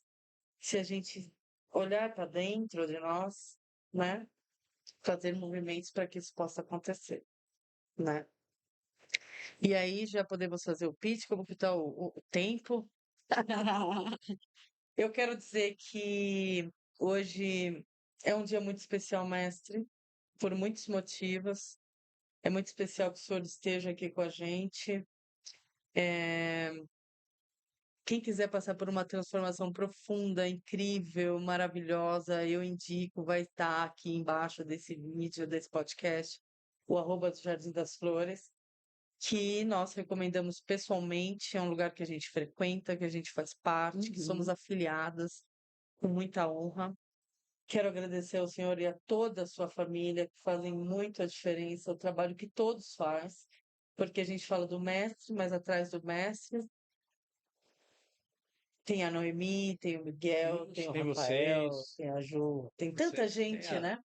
se a gente olhar para dentro de nós, né? Fazer movimentos para que isso possa acontecer, né? E aí já podemos fazer o pitch, como que tá o tempo? Eu quero dizer que hoje é um dia muito especial, mestre, por muitos motivos. É muito especial que o senhor esteja aqui com a gente. Quem quiser passar por uma transformação profunda, incrível, maravilhosa, eu indico, vai estar aqui embaixo desse vídeo, desse podcast, o arroba do Jardim das Flores, que nós recomendamos pessoalmente, é um lugar que a gente frequenta, que a gente faz parte, que somos Uhum. afiliadas, com muita honra. Quero agradecer ao senhor e a toda a sua família, que fazem muito a diferença, o trabalho que todos faz, porque a gente fala do mestre, mas atrás do mestre tem a Noemi, tem o Miguel, tem o Tem Rafael, vocês, tem a Ju, tem tanta vocês, tem gente, a né?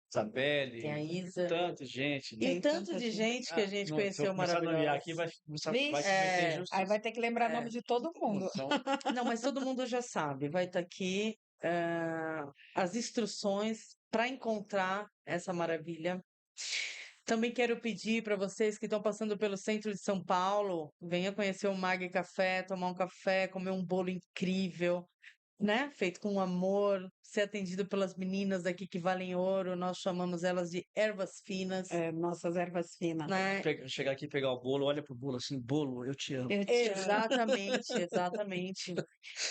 Tem a Isabelle, tem Isa, tanta gente, e né? Tem o tanto tanta de gente. gente que a gente Se eu conheceu começar a nomear maravilhosa. aqui, vai Vixe, cometer É, aí vai injustiça. ter que lembrar nome é. de todo mundo. Então, Não, mas todo mundo já sabe, vai estar aqui as instruções para encontrar essa maravilha. Também quero pedir para vocês que estão passando pelo centro de São Paulo, venha conhecer o Mag Café, tomar um café, comer um bolo incrível, né? Feito com amor, ser atendido pelas meninas aqui que valem ouro, nós chamamos elas de ervas finas, É, nossas ervas finas. né? chegar aqui e pegar o bolo, olha pro bolo assim, bolo, eu te amo. Eu te amo. Exatamente, exatamente.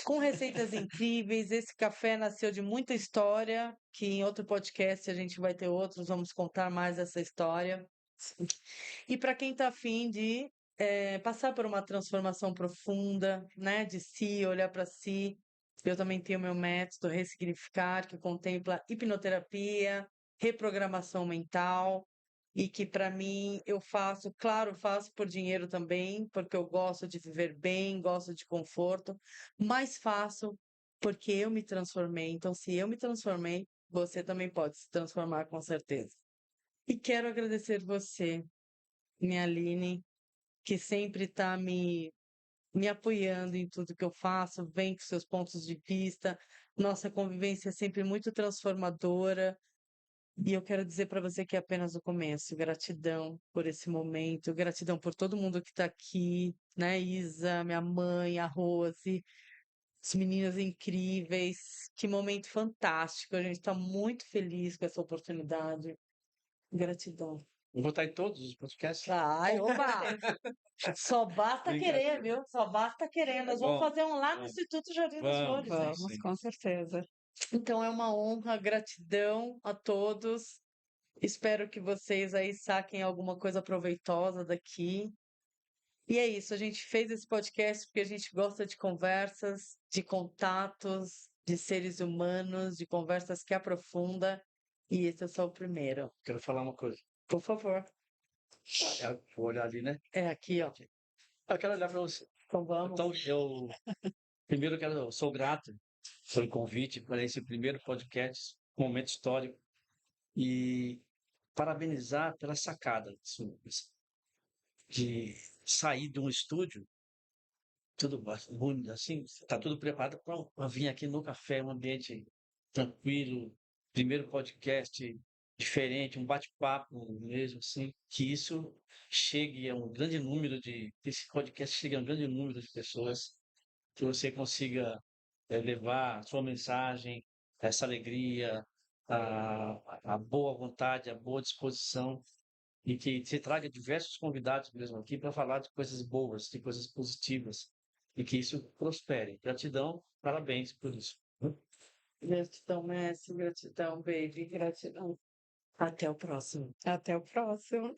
Com receitas incríveis, esse café nasceu de muita história, que em outro podcast a gente vai ter outros, vamos contar mais essa história. E para quem está afim de passar por uma transformação profunda, né, de si, olhar para si, eu também tenho meu método Ressignificar, que contempla hipnoterapia, reprogramação mental, e que para mim eu faço, claro, faço por dinheiro também, porque eu gosto de viver bem, gosto de conforto, mas faço porque eu me transformei. Então, se eu me transformei, você também pode se transformar com certeza. E quero agradecer você, minha Aline, que sempre está me apoiando em tudo que eu faço, vem com seus pontos de vista. Nossa convivência é sempre muito transformadora. E eu quero dizer para você que é apenas o começo. Gratidão por esse momento, gratidão por todo mundo que está aqui, né? Isa, minha mãe, a Rose, as meninas incríveis. Que momento fantástico. A gente está muito feliz com essa oportunidade. Gratidão. Eu vou estar em todos os podcasts. Ai, oba! Só basta Obrigado. querer, viu? Só basta querer. Nós vamos Bom, fazer um lá no vamos, Instituto Jardim das vamos, Flores, hein? é isso Vamos, aí. com certeza. Então é uma honra, gratidão a todos. Espero que vocês aí saquem alguma coisa proveitosa daqui. E é isso, a gente fez esse podcast porque a gente gosta de conversas, de contatos, de seres humanos, de conversas que aprofunda. E esse é só o primeiro. Quero falar uma coisa. Por favor. Vou olhar ali, né? É aqui, ó. Eu quero olhar para você. Então vamos. Então, primeiro eu sou grato pelo convite para esse primeiro podcast, momento histórico, e parabenizar pela sacada sua, de sair de um estúdio, tudo ruim, assim, está tudo preparado para vir aqui no café, um ambiente tranquilo, primeiro podcast diferente, um bate-papo mesmo, assim, que isso chegue a um grande número que esse podcast chegue a um grande número de pessoas, que você consiga levar a sua mensagem, essa alegria, a boa vontade, a boa disposição, e que se traga diversos convidados mesmo aqui para falar de coisas boas, de coisas positivas, e que isso prospere. Gratidão, parabéns por isso. Gratidão, Messi. Gratidão, baby. Gratidão. Até o próximo. Até o próximo.